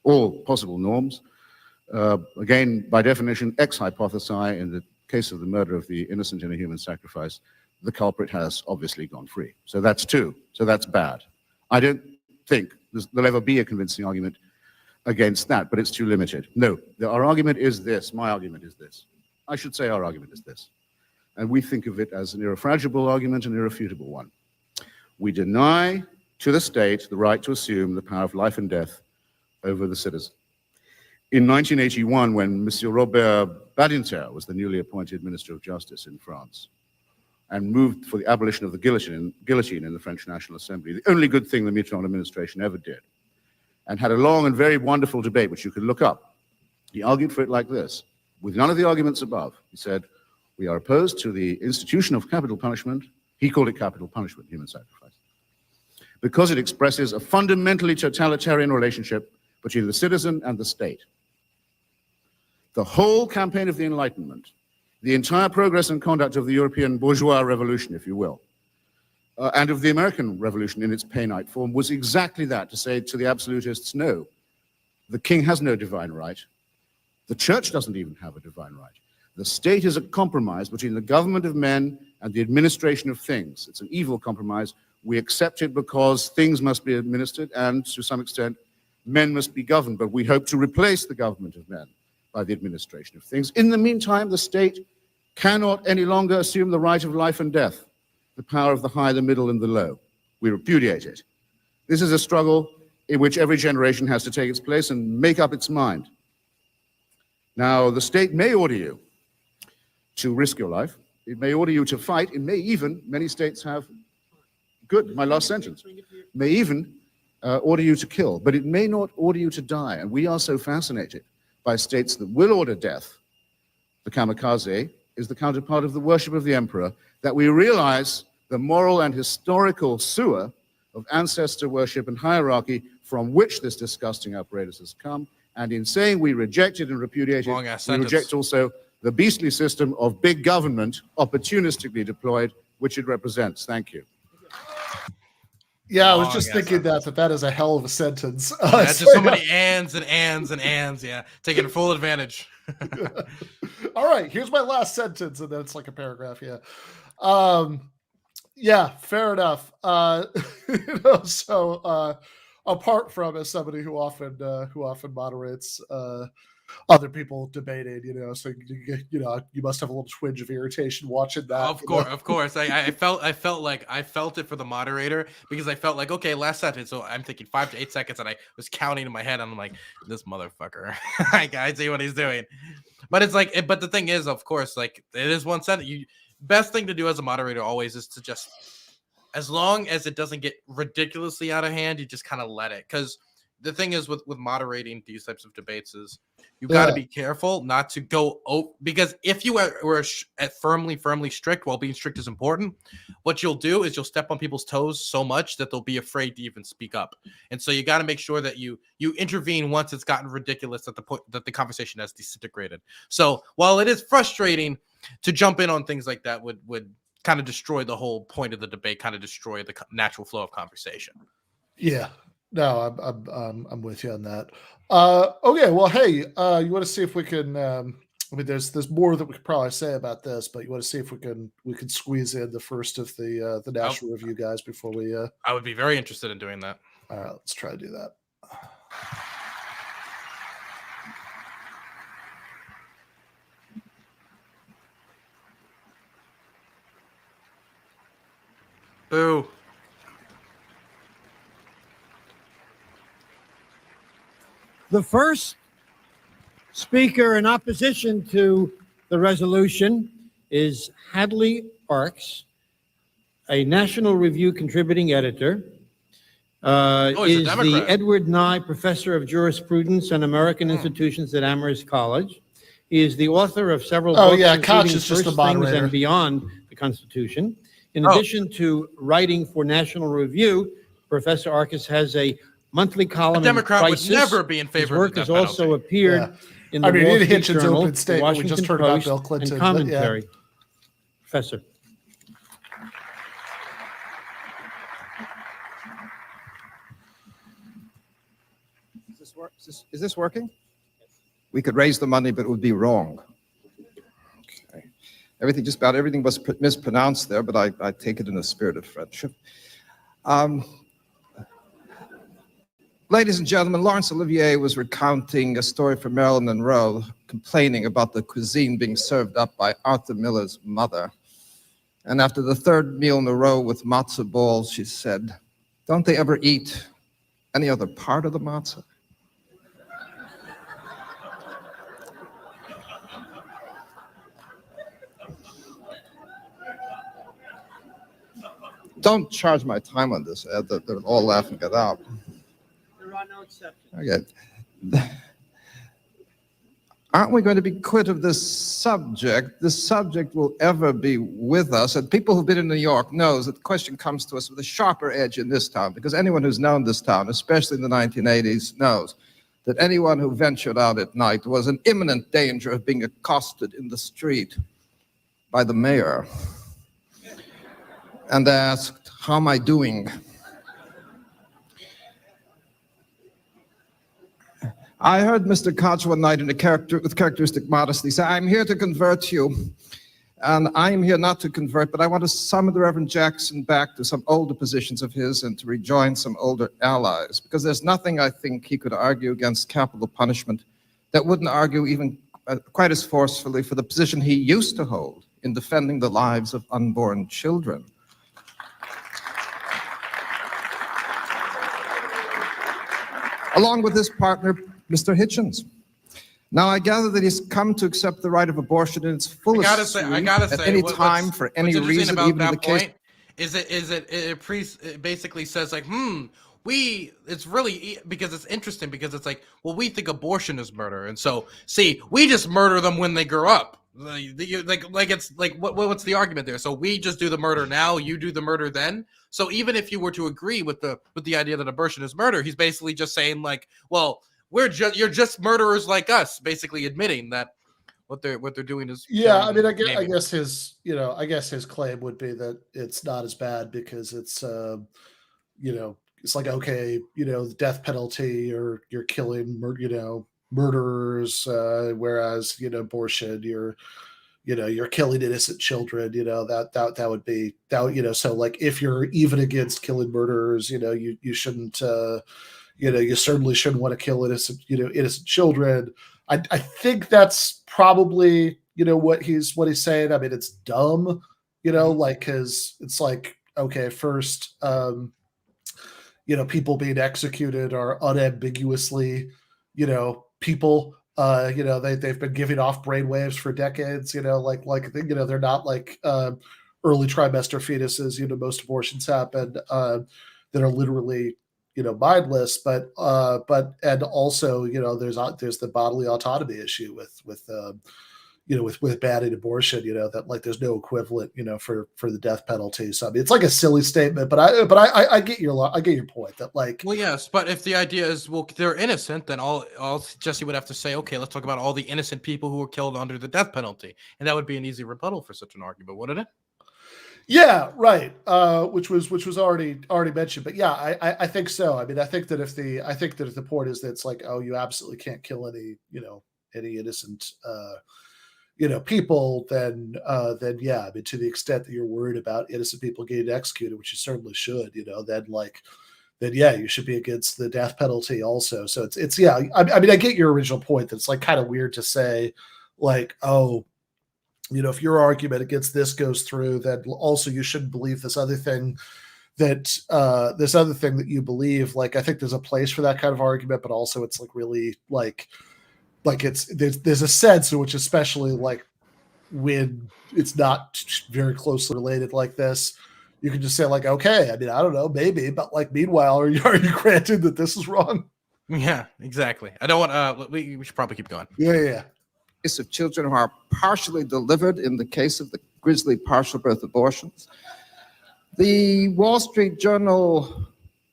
all possible norms. Again, by definition, ex hypothesi, in the case of the murder of the innocent in a human sacrifice, the culprit has obviously gone free. So that's two. So that's bad. I don't think there'll ever be a convincing argument against that, but it's too limited. No, our argument is this. My argument is this. I should say our argument is this. And we think of it as an irrefragable argument, an irrefutable one. We deny to the state the right to assume the power of life and death over the citizen. In 1981, when Monsieur Robert Badinter was the newly appointed Minister of Justice in France and moved for the abolition of the guillotine in the French National Assembly, the only good thing the Mitterrand administration ever did, and had a long and very wonderful debate, which you can look up. He argued for it like this, with none of the arguments above. He said, we are opposed to the institution of capital punishment. He called it capital punishment, human sacrifice, because it expresses a fundamentally totalitarian relationship between the citizen and the state. The whole campaign of the Enlightenment, the entire progress and conduct of the European bourgeois revolution, if you will, and of the American Revolution in its Painite form, was exactly that, to say to the absolutists, no, the king has no divine right. The church doesn't even have a divine right. The state is a compromise between the government of men and the administration of things. It's an evil compromise. We accept it because things must be administered and, to some extent, men must be governed, but we hope to replace the government of men by the administration of things. In the meantime, the state cannot any longer assume the right of life and death, the power of the high, the middle, and the low. We repudiate it. This is a struggle in which every generation has to take its place and make up its mind. Now, the state may order you to risk your life. It may order you to fight. It may even, many states have, good, my last sentence, may even order you to kill, but it may not order you to die. And we are so fascinated by states that will order death. The kamikaze is the counterpart of the worship of the emperor, that we realize the moral and historical sewer of ancestor worship and hierarchy from which this disgusting apparatus has come. And in saying we reject it and repudiate it, we reject also the beastly system of big government opportunistically deployed, which it represents. Thank you. Yeah, I was just thinking that is a hell of a sentence. Yeah, just so many ands and ands and ands. Yeah, taking full advantage. All right, here's my last sentence, and then it's like a paragraph. Yeah, yeah, fair enough. Apart from as somebody who often moderates other people debating, so you must have a little twinge of irritation watching that. Of course. I felt it for the moderator, because I felt like, okay, last sentence. So I'm thinking 5 to 8 seconds, and I was counting in my head. And I'm like, this motherfucker. I see what he's doing. But it's like, but the thing is, of course, like, it is one sentence. Best thing to do as a moderator always is to just, as long as it doesn't get ridiculously out of hand, you just kind of let it. Because the thing is with moderating these types of debates is you got to be careful not to go because if you were firmly strict, while being strict is important, what you'll do is you'll step on people's toes so much that they'll be afraid to even speak up. And so you got to make sure that you intervene once it's gotten ridiculous at the point that the conversation has disintegrated. So while it is frustrating to jump in on things like that, would kind of destroy the whole point of the debate, kind of destroy the natural flow of conversation. Yeah. No, I'm with you on that. Okay, well, hey, you want to see if we can? I mean, there's more that we could probably say about this, but you want to see if we can squeeze in the first of the national review guys before we. I would be very interested in doing that. All right, let's try to do that. Boo. The first speaker in opposition to the resolution is Hadley Arks, a National Review contributing editor. Is the Edward Nye Professor of Jurisprudence and American Institutions at Amherst College. He is the author of several books, Koch is just a moderator. Things and Beyond the Constitution. In addition to writing for National Review, Professor Arkus has a monthly column. A Democrat in would never be in favor of His work has also appeared in the Wall Street Hitchens' Journal, open the statement, we Washington just heard about Post, Bill Clinton, and but commentary. Professor. Is this working? We could raise the money, but it would be wrong. Okay. About everything was mispronounced there, but I take it in a spirit of friendship. Ladies and gentlemen, Laurence Olivier was recounting a story from Marilyn Monroe, complaining about the cuisine being served up by Arthur Miller's mother. And after the third meal in a row with matzo balls, she said, "Don't they ever eat any other part of the matzo?" Don't charge my time on this, Ed. They're all laughing it out. There are no exceptions. Okay. Aren't we going to be quit of this subject? This subject will ever be with us. And people who've been in New York knows that the question comes to us with a sharper edge in this town, because anyone who's known this town, especially in the 1980s, knows that anyone who ventured out at night was in imminent danger of being accosted in the street by the mayor and asked, "How am I doing?" I heard Mr. Koch one night with characteristic modesty say, "I'm here to convert you. And I'm here not to convert, but I want to summon the Reverend Jackson back to some older positions of his and to rejoin some older allies. Because there's nothing I think he could argue against capital punishment that wouldn't argue even quite as forcefully for the position he used to hold in defending the lives of unborn children." Along with his partner, Mr. Hitchens. Now, I gather that he's come to accept the right of abortion in its fullest I gotta sweep say, at any what's time for any interesting reason, about even in that the case. point is it basically says like, it's really because it's interesting because it's like, well, we think abortion is murder, and so see, we just murder them when they grow up. Like it's like what's the argument there? So we just do the murder now, you do the murder then. So even if you were to agree with the idea that abortion is murder, he's basically just saying like, well, you're just murderers like us, basically admitting that what they're doing is Yeah, I mean, I killing. guess his claim would be that it's not as bad because it's it's like, okay, the death penalty, or you're killing murderers, whereas abortion, you're killing innocent children. That would be that. So like, if you're even against killing murderers, you shouldn't. You certainly shouldn't want to kill innocent children. I think that's probably what he's saying. I mean, it's dumb, like, because it's like, okay, first, people being executed are unambiguously, people. They've been giving off brainwaves for decades. They're not like early trimester fetuses. Most abortions happen that are literally mindless, but and also there's the bodily autonomy issue with banning abortion, that like there's no equivalent for the death penalty. So I mean, it's like a silly statement, but I get your point that like, Well, yes, but if the idea is, well, they're innocent, then all Jesse would have to say, okay, let's talk about all the innocent people who were killed under the death penalty, and that would be an easy rebuttal for such an argument, wouldn't it? Yeah, right. Which was already mentioned, but yeah, I think so. I mean, I think that if the point is that it's like, oh, you absolutely can't kill any innocent people, then yeah, I mean, to the extent that you're worried about innocent people getting executed, which you certainly should, then yeah, you should be against the death penalty also. So it's yeah. I mean, I get your original point that it's like kind of weird to say like, oh, if your argument against this goes through, then also you shouldn't believe this other thing that you believe. Like, I think there's a place for that kind of argument, but also it's like really like there's a sense in which, especially like when it's not very closely related like this, you can just say like, okay, I mean, I don't know, maybe, but like, meanwhile, are you granted that this is wrong? Yeah, exactly. I don't want. We should probably keep going. Yeah. Of children who are partially delivered in the case of the grisly partial birth abortions. The Wall Street Journal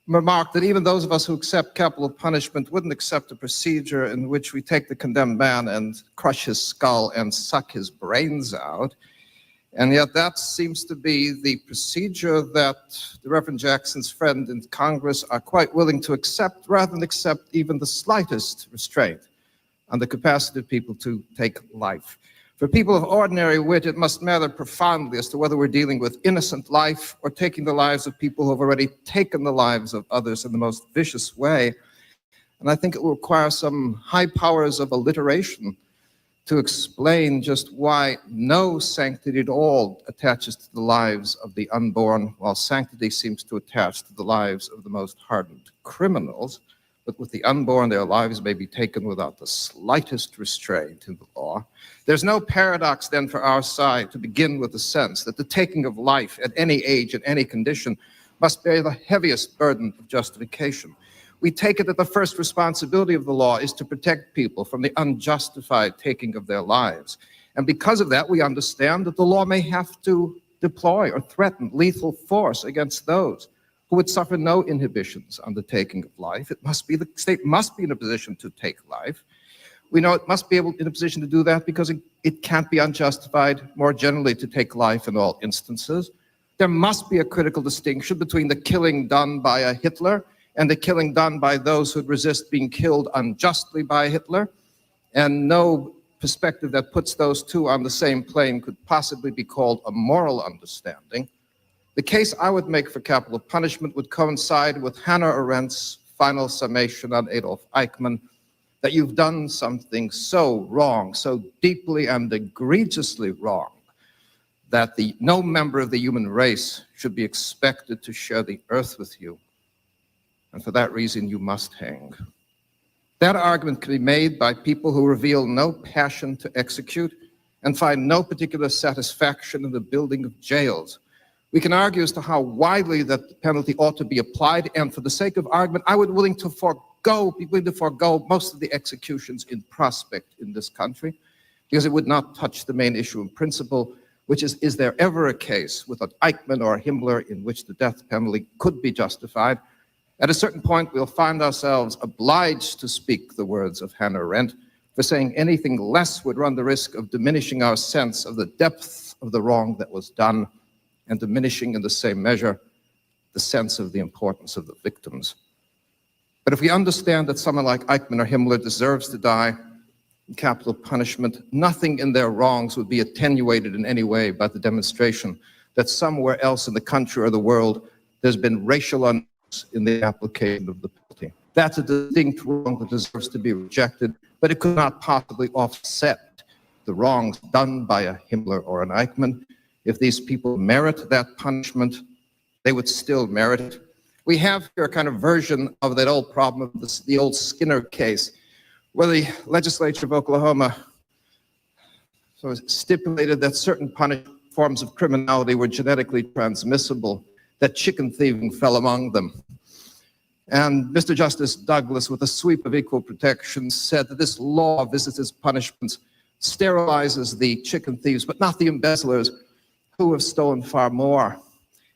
remarked that even those of us who accept capital punishment wouldn't accept a procedure in which we take the condemned man and crush his skull and suck his brains out. And yet that seems to be the procedure that the Reverend Jackson's friend in Congress are quite willing to accept, rather than accept even the slightest restraint on the capacity of people to take life. For people of ordinary wit, it must matter profoundly as to whether we're dealing with innocent life or taking the lives of people who have already taken the lives of others in the most vicious way. And I think it will require some high powers of alliteration to explain just why no sanctity at all attaches to the lives of the unborn, while sanctity seems to attach to the lives of the most hardened criminals. But with the unborn, their lives may be taken without the slightest restraint in the law. There's no paradox then for our side to begin with the sense that the taking of life at any age, in any condition, must bear the heaviest burden of justification. We take it that the first responsibility of the law is to protect people from the unjustified taking of their lives. And because of that, we understand that the law may have to deploy or threaten lethal force against those who would suffer no inhibitions on the taking of life. The state must be in a position to take life. We know it must be in a position to do that because it can't be unjustified more generally to take life in all instances. There must be a critical distinction between the killing done by a Hitler and the killing done by those who resist being killed unjustly by Hitler. And no perspective that puts those two on the same plane could possibly be called a moral understanding. The case I would make for capital punishment would coincide with Hannah Arendt's final summation on Adolf Eichmann, that you've done something so wrong, so deeply and egregiously wrong, that no member of the human race should be expected to share the earth with you. And for that reason, you must hang. That argument can be made by people who reveal no passion to execute and find no particular satisfaction in the building of jails. We can argue as to how widely that penalty ought to be applied, and for the sake of argument, I would be willing to forego most of the executions in prospect in this country, because it would not touch the main issue in principle, which is there ever a case with an Eichmann or a Himmler in which the death penalty could be justified? At a certain point, we'll find ourselves obliged to speak the words of Hannah Arendt, for saying anything less would run the risk of diminishing our sense of the depth of the wrong that was done, and diminishing in the same measure the sense of the importance of the victims. But if we understand that someone like Eichmann or Himmler deserves to die in capital punishment, nothing in their wrongs would be attenuated in any way by the demonstration that somewhere else in the country or the world there's been racial unrest in the application of the penalty. That's a distinct wrong that deserves to be rejected, but it could not possibly offset the wrongs done by a Himmler or an Eichmann. If these people merit that punishment, they would still merit it. We have here a kind of version of that old problem of the old Skinner case, where the legislature of Oklahoma sort of stipulated that certain forms of criminality were genetically transmissible, that chicken thieving fell among them. And Mr. Justice Douglas, with a sweep of equal protection, said that this law of visitors' punishments sterilizes the chicken thieves, but not the embezzlers who have stolen far more.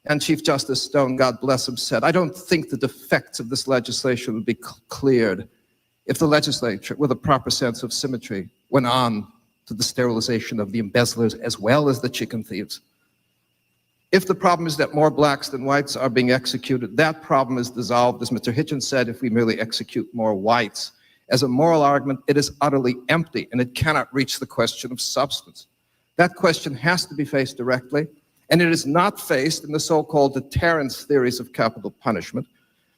And Chief Justice Stone, God bless him, said, I don't think the defects of this legislation would be cleared if the legislature, with a proper sense of symmetry, went on to the sterilization of the embezzlers as well as the chicken thieves. If the problem is that more blacks than whites are being executed, that problem is dissolved, as Mr. Hitchens said, if we merely execute more whites. As a moral argument, it is utterly empty, and it cannot reach the question of substance. That question has to be faced directly, and it is not faced in the so-called deterrence theories of capital punishment,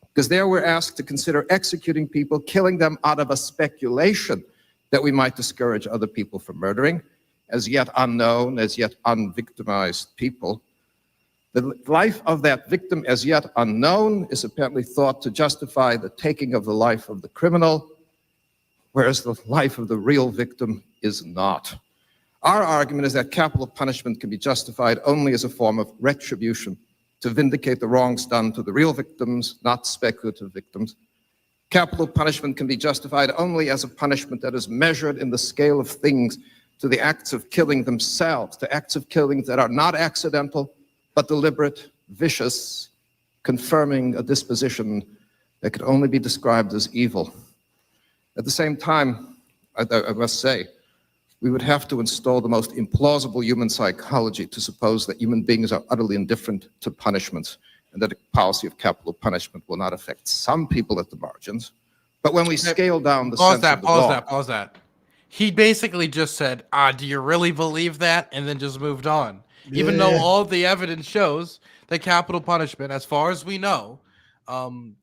because there we're asked to consider executing people, killing them out of a speculation that we might discourage other people from murdering, as yet unknown, as yet unvictimized people. The life of that victim, as yet unknown, is apparently thought to justify the taking of the life of the criminal, whereas the life of the real victim is not. Our argument is that capital punishment can be justified only as a form of retribution to vindicate the wrongs done to the real victims, not speculative victims. Capital punishment can be justified only as a punishment that is measured in the scale of things to the acts of killing themselves, to acts of killing that are not accidental, but deliberate, vicious, confirming a disposition that could only be described as evil. At the same time, I must say, we would have to install the most implausible human psychology to suppose that human beings are utterly indifferent to punishments and that a policy of capital punishment will not affect some people at the margins. But when we scale down the sense of the law... Pause that. He basically just said, do you really believe that? And then just moved on. Yeah. Even though all the evidence shows that capital punishment, as far as we know,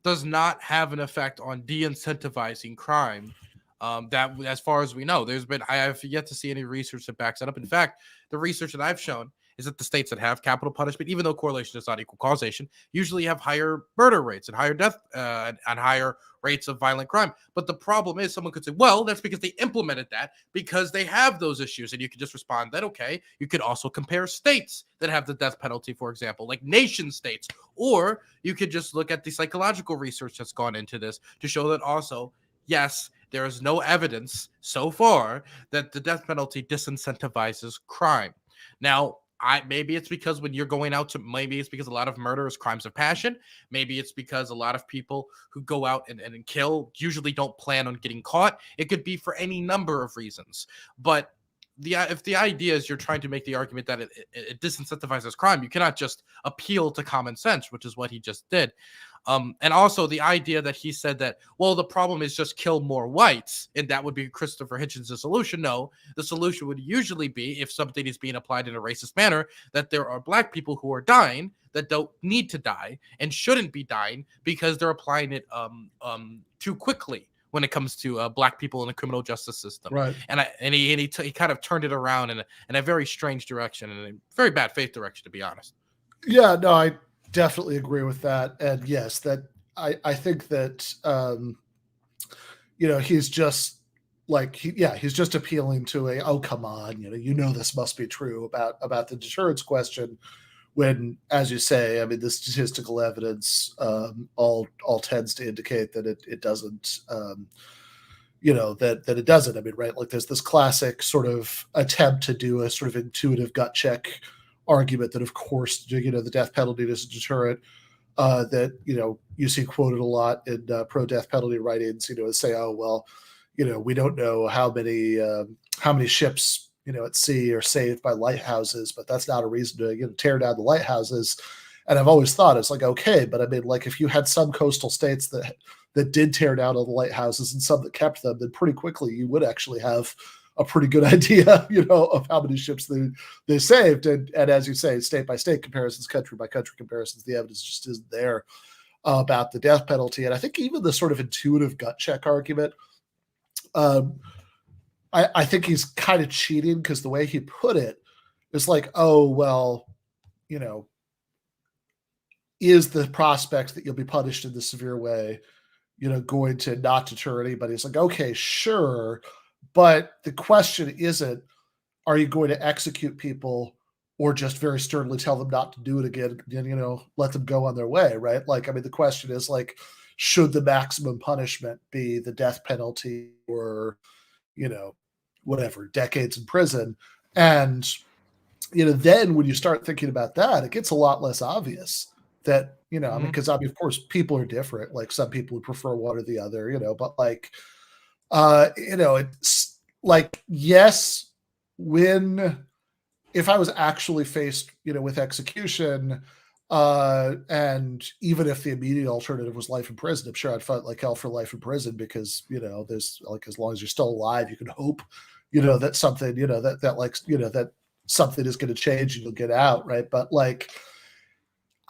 does not have an effect on de-incentivizing crime. That, as far as we know, I have yet to see any research that backs that up. In fact, the research that I've shown is that the states that have capital punishment, even though correlation does not equal causation, usually have higher murder rates and higher death and higher rates of violent crime. But the problem is, someone could say, well, that's because they implemented that because they have those issues. And you could just respond that, okay, you could also compare states that have the death penalty, for example, like nation states. Or you could just look at the psychological research that's gone into this to show that also, yes, there is no evidence so far that the death penalty disincentivizes crime. Now, maybe it's because when you're going out to, maybe it's because a lot of murder is crimes of passion. Maybe it's because a lot of people who go out and kill usually don't plan on getting caught. It could be for any number of reasons. But if the idea is you're trying to make the argument that it disincentivizes crime, you cannot just appeal to common sense, which is what he just did. And also the idea that he said that, well, the problem is just kill more whites, and that would be Christopher Hitchens' solution. No, the solution would usually be, if something is being applied in a racist manner, that there are black people who are dying that don't need to die and shouldn't be dying because they're applying it too quickly when it comes to black people in the criminal justice system. Right. And he kind of turned it around in a very strange direction, and a very bad faith direction, to be honest. Yeah, no, I definitely agree with that. And yes, that I think that, he's just like he's just appealing to oh come on, this must be true about the deterrence question, when, as you say, I mean, the statistical evidence all tends to indicate that it doesn't, that it doesn't. I mean, right? Like there's this classic sort of attempt to do a sort of intuitive gut check argument that, of course, the death penalty is a deterrent. That you see quoted a lot in pro-death penalty writings. Say, oh well, we don't know how many ships at sea are saved by lighthouses, but that's not a reason to tear down the lighthouses. And I've always thought it's like, okay, but I mean, like if you had some coastal states that did tear down all the lighthouses and some that kept them, then pretty quickly you would actually have a pretty good idea, of how many ships they saved. And as you say, state by state comparisons, country by country comparisons, the evidence just isn't there about the death penalty. And I think even the sort of intuitive gut check argument, I think he's kind of cheating, because the way he put it is like, oh, well, is the prospect that you'll be punished in this severe way, going to not deter anybody? It's like, okay, sure. But the question isn't, are you going to execute people or just very sternly tell them not to do it again and, let them go on their way, right? Like, I mean, the question is like, should the maximum punishment be the death penalty or, whatever, decades in prison? And, then when you start thinking about that, it gets a lot less obvious that, I mean, because of course, people are different. Like some people would prefer one or the other, but like, it's like, yes, if I was actually faced, with execution, and even if the immediate alternative was life in prison, I'm sure I'd fight like hell for life in prison, because, there's like, as long as you're still alive, you can hope, that something, that something is going to change and you'll get out. Right. But like,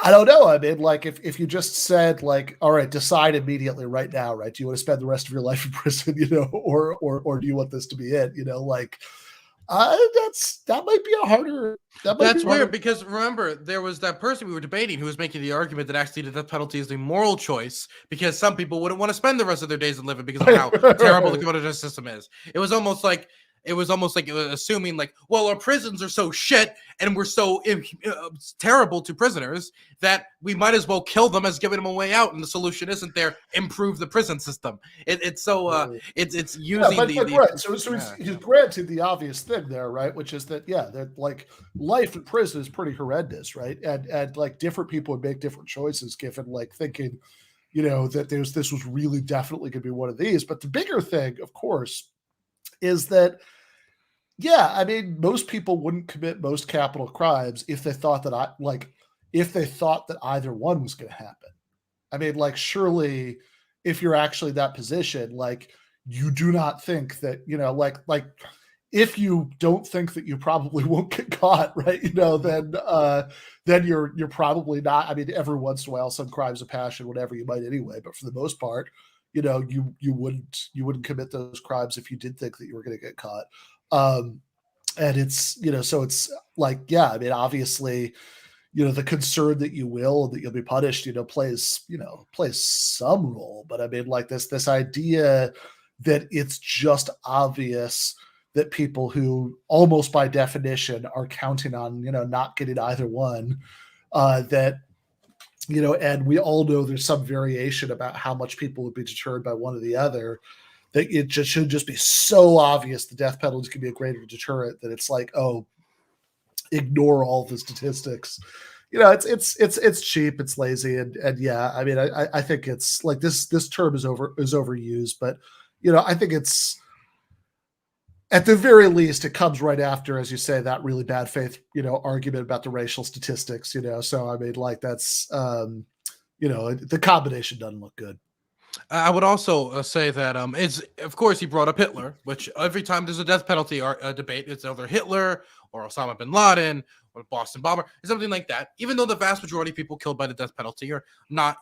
I don't know. I mean, like if you just said like, all right, decide immediately right now, right? Do you want to spend the rest of your life in prison, or do you want this to be it? Like, that might be a harder. That's weird, because remember, there was that person we were debating who was making the argument that actually the death penalty is a moral choice, because some people wouldn't want to spend the rest of their days in living because of how terrible the criminal justice system is. It was almost like it was assuming like, well, our prisons are so shit and we're so terrible to prisoners that we might as well kill them as giving them a way out. And the solution isn't there. Improve the prison system. It's using right. So he's granted the obvious thing there, right? Which is that, that like life in prison is pretty horrendous, right? And like different people would make different choices given like thinking, that this was really definitely going to be one of these. But the bigger thing, of course, is that, I mean, most people wouldn't commit most capital crimes if they thought that either one was going to happen. I mean, like, surely if you're actually in that position, like, you do not think that, like if you don't think that you probably won't get caught, right? Then you're probably not. I mean, every once in a while, some crimes of passion, whatever, you might anyway, but for the most part, you wouldn't commit those crimes if you did think that you were going to get caught. And it's, so it's like, I mean, obviously, the concern that you will, that you'll be punished, plays some role. But I mean, like this idea that it's just obvious that people who almost by definition are counting on, not getting either one, that, and we all know there's some variation about how much people would be deterred by one or the other, that it just should just be so obvious the death penalty can be a greater deterrent that it's like, oh, ignore all the statistics. It's cheap, it's lazy, and I mean, I think it's like this term is overused, but I think it's, at the very least, it comes right after, as you say, that really bad faith, argument about the racial statistics, so I mean, like that's, the combination doesn't look good. I would also say that it's, of course, he brought up Hitler, which every time there's a death penalty debate, it's either Hitler or Osama bin Laden or Boston bomber or something like that. Even though the vast majority of people killed by the death penalty are not,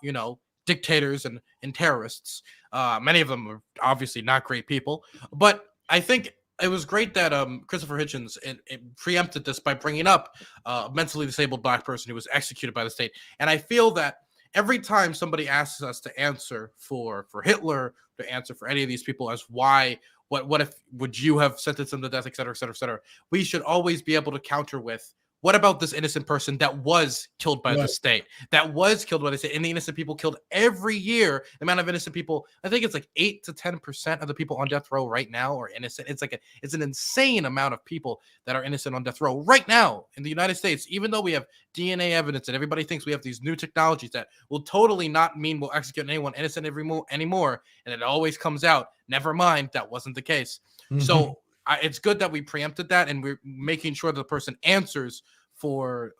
dictators and terrorists. Many of them are obviously not great people. But I think it was great that Christopher Hitchens it preempted this by bringing up a mentally disabled black person who was executed by the state. And I feel that every time somebody asks us to answer for Hitler, to answer for any of these people as why, what if, would you have sentenced them to death, et cetera, et cetera, et cetera, we should always be able to counter with, what about this innocent person that was killed by the state? That was killed by the state, and the innocent people killed every year. The amount of innocent people, I think it's like 8 to 10% of the people on death row right now are innocent. It's an insane amount of people that are innocent on death row right now in the United States. Even though we have DNA evidence and everybody thinks we have these new technologies that will totally not mean we'll execute anyone innocent anymore, and it always comes out, never mind, that wasn't the case. So it's good that we preempted that, and we're making sure that the person answers for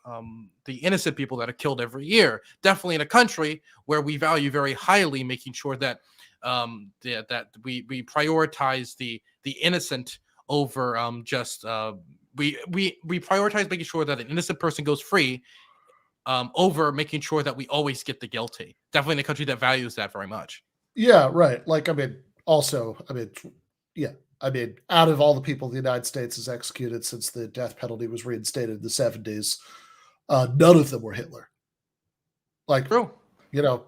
the innocent people that are killed every year. Definitely in a country where we value very highly making sure that that we prioritize the innocent over we prioritize making sure that an innocent person goes free over making sure that we always get the guilty. Definitely in a country that values that very much. Yeah, right. Like, I mean, also, I mean, yeah. I mean, out of all the people the United States has executed since the death penalty was reinstated in the 70s, none of them were Hitler. Like, True. You know,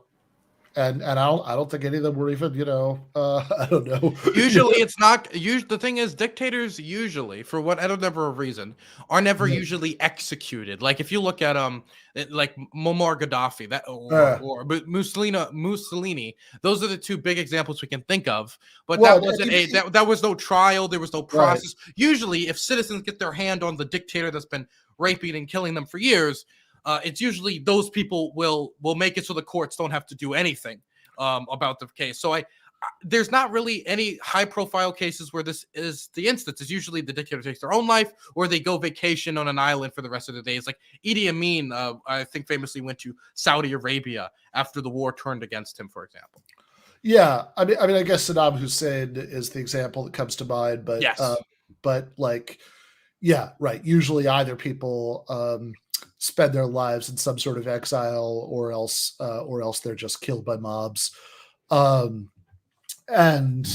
and I don't think any of them were even, you know, I don't know. Usually it's not. The thing is, dictators usually, for whatever reason, are never usually executed. Like if you look at like Muammar Gaddafi, or Mussolini, those are the two big examples we can think of. But that wasn't that was no trial. There was no process. Right. Usually, if citizens get their hand on the dictator that's been raping and killing them for years, it's usually those people will make it so the courts don't have to do anything about the case. So there's not really any high profile cases where this is the instance. It's usually the dictator takes their own life, or they go vacation on an island for the rest of the days. Like Idi Amin, I think famously went to Saudi Arabia after the war turned against him, for example. Yeah, I mean, I guess Saddam Hussein is the example that comes to mind, but yes. But like, yeah, right. Usually either people spend their lives in some sort of exile, or else they're just killed by mobs. And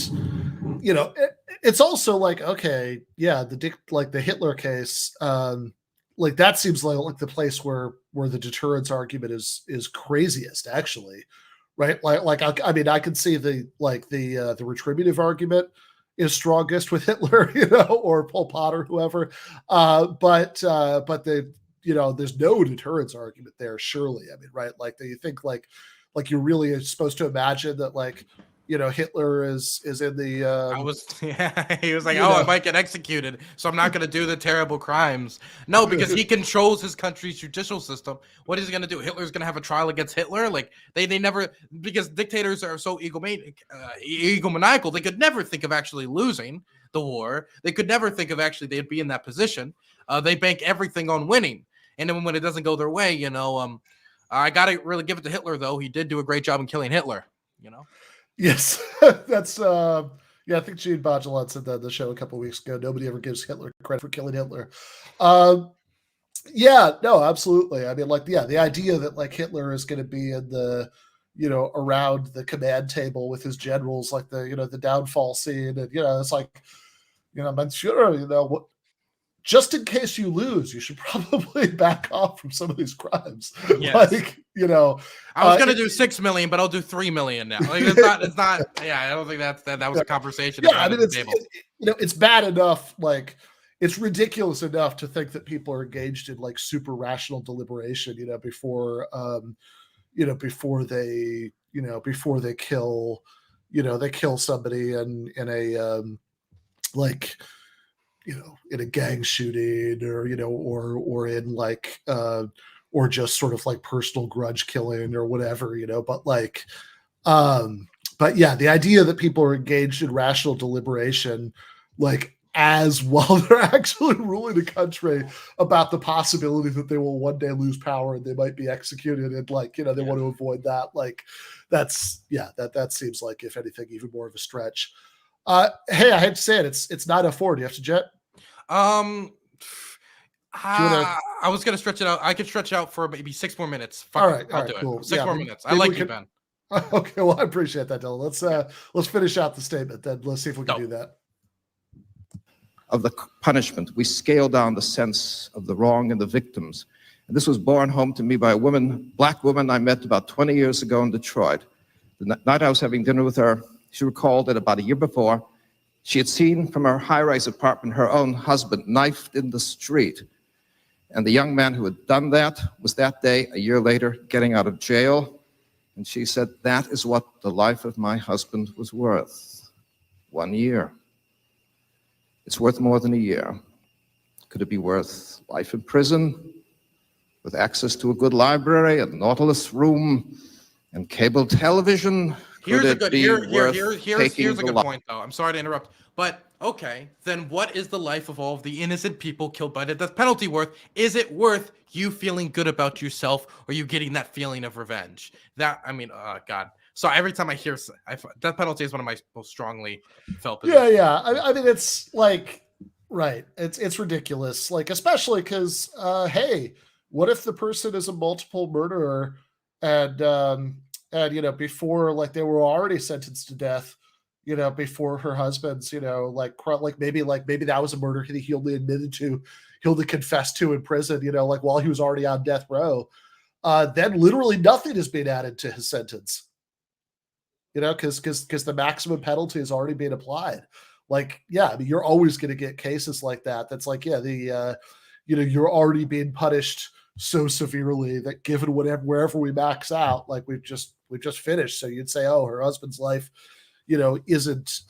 you know, it's also like, okay, yeah, the Hitler case, like that seems like the place where the deterrence argument is craziest, actually, right? Like I mean, I can see the retributive argument is strongest with Hitler, you know, or Pol Pot or whoever, but the, you know, there's no deterrence argument there, surely. I mean, right? Like, do you think like you're really supposed to imagine that, like, you know, Hitler is in the he was like, I might get executed, so I'm not going to do the terrible crimes. No, because he controls his country's judicial system. What is he going to do? Hitler's going to have a trial against Hitler? Like they never, because dictators are so egomaniacal, they could never think of actually losing the war. They could never think of actually they'd be in that position. They bank everything on winning. And then when it doesn't go their way, you know, I got to really give it to Hitler, though. He did do a great job in killing Hitler, you know? Yes, that's yeah. I think Gene Baudrillard said that on the show a couple of weeks ago. Nobody ever gives Hitler credit for killing Hitler. Yeah, no, absolutely. I mean, like, yeah, the idea that like Hitler is going to be in the, you know, around the command table with his generals, like the, you know, the downfall scene, and you know, it's like, you know, I'm sure, you know, what. Just in case you lose, you should probably back off from some of these crimes. Yes. Like, you know, I was going to do 6 million, but I'll do 3 million now. Like, it's not. Yeah, I don't think that was a conversation. Yeah, I mean, you know, it's bad enough. Like, it's ridiculous enough to think that people are engaged in like super rational deliberation, you know, before they kill somebody in a like, you know, in a gang shooting, or, you know, or in like, or just sort of like personal grudge killing or whatever, you know, but like, but yeah, the idea that people are engaged in rational deliberation, like as while they're actually ruling the country, about the possibility that they will one day lose power and they might be executed, and like, you know, they want to avoid that. Like, that seems like, if anything, even more of a stretch. Hey, I hate to say it, it's 9:04. Do you have to jet? I was gonna stretch it out. I could stretch out for maybe 6 more minutes. All right, I'll do cool. it. 6 more minutes. I like you, Ben. Okay, well, I appreciate that, Dylan. Let's finish out the statement, then. Let's see if we can do that. Of the punishment, we scale down the sense of the wrong and the victims, And this was borne home to me by a woman, black woman I met about 20 years ago in Detroit. The night I was having dinner with her, she recalled that about a year before, she had seen from her high-rise apartment her own husband knifed in the street. And the young man who had done that was that day, a year later, getting out of jail. And she said, that is what the life of my husband was worth. 1 year. It's worth more than a year. Could it be worth life in prison, with access to a good library, a Nautilus room, and cable television? Here's a good here's a good life? point, though. I'm sorry to interrupt, but okay, then what is the life of all of the innocent people killed by the death penalty worth? Is it worth you feeling good about yourself, or you getting that feeling of revenge? That, I mean, God. So every time I hear death penalty is one of my most strongly felt positions. Yeah. I mean, it's like, right. It's ridiculous. Like, especially because, hey, what if the person is a multiple murderer and you know, before, like, they were already sentenced to death, you know, before her husband's, you know, like maybe that was a murder he only admitted to, he only confessed to in prison, you know, like while he was already on death row. Then literally nothing is being added to his sentence, you know, because the maximum penalty is already being applied. Like, yeah, I mean, you're always going to get cases like that. That's like, yeah, you know, you're already being punished so severely that given wherever we max out, like we've just finished. So you'd say, oh, her husband's life, you know, isn't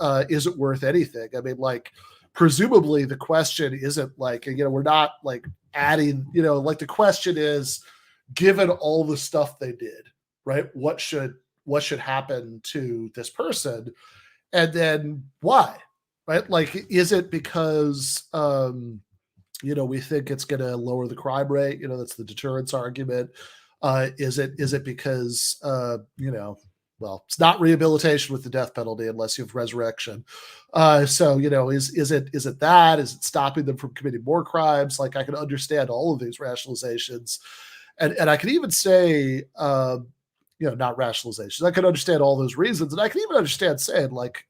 worth anything. I mean, like, presumably the question isn't like, you know, we're not like adding, you know, like the question is, given all the stuff they did, right, what should happen to this person, and then why, right? Like, is it because you know, we think it's going to lower the crime rate? You know, that's the deterrence argument. Is it because you know, well, it's not rehabilitation with the death penalty unless you have resurrection. So, you know, is it that? Is it stopping them from committing more crimes? Like, I can understand all of these rationalizations, and I can even say, you know, not rationalizations. I can understand all those reasons, and I can even understand saying, like,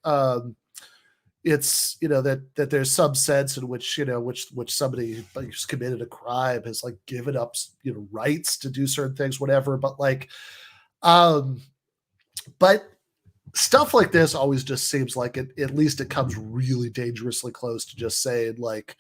it's, you know, that there's some sense in which, you know, which somebody who's committed a crime has like given up, you know, rights to do certain things, whatever. But like, but stuff like this always just seems like at least it comes really dangerously close to just saying, like,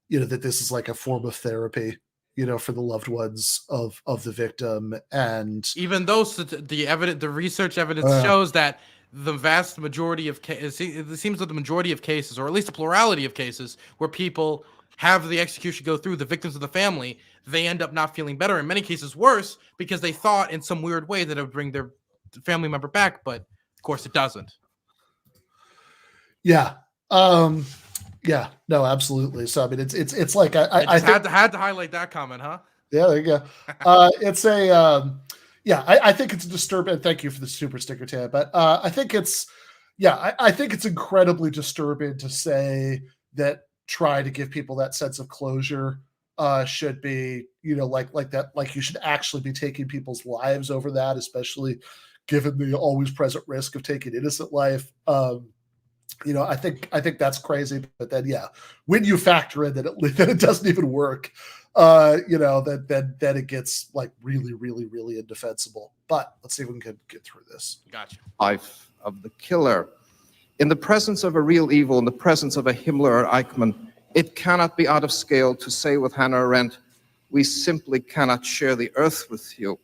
you know, that this is like a form of therapy, you know, for the loved ones of the victim. And even though the research evidence shows that the vast majority of cases, it seems that the majority of cases, or at least a plurality of cases, where people have the execution go through, the victims of the family, they end up not feeling better. In many cases, worse, because they thought in some weird way that it would bring their family member back, but of course it doesn't. Yeah. Yeah. No, absolutely. So I mean, it's like I had to highlight that comment, huh? Yeah, there you go. It's a yeah, I think it's disturbing. Thank you for the super sticker, Tab. But I think it's, yeah, I think it's incredibly disturbing to say that trying to give people that sense of closure should be, you know, like that, like you should actually be taking people's lives over that, especially given the always present risk of taking innocent life. You know, I think that's crazy. But then, yeah, when you factor in that it doesn't even work, you know, that it gets like really, really, really indefensible. But let's see if we can get through this. Gotcha. Life of the killer. In the presence of a real evil, in the presence of a Himmler or Eichmann, it cannot be out of scale to say with Hannah Arendt, we simply cannot share the earth with you.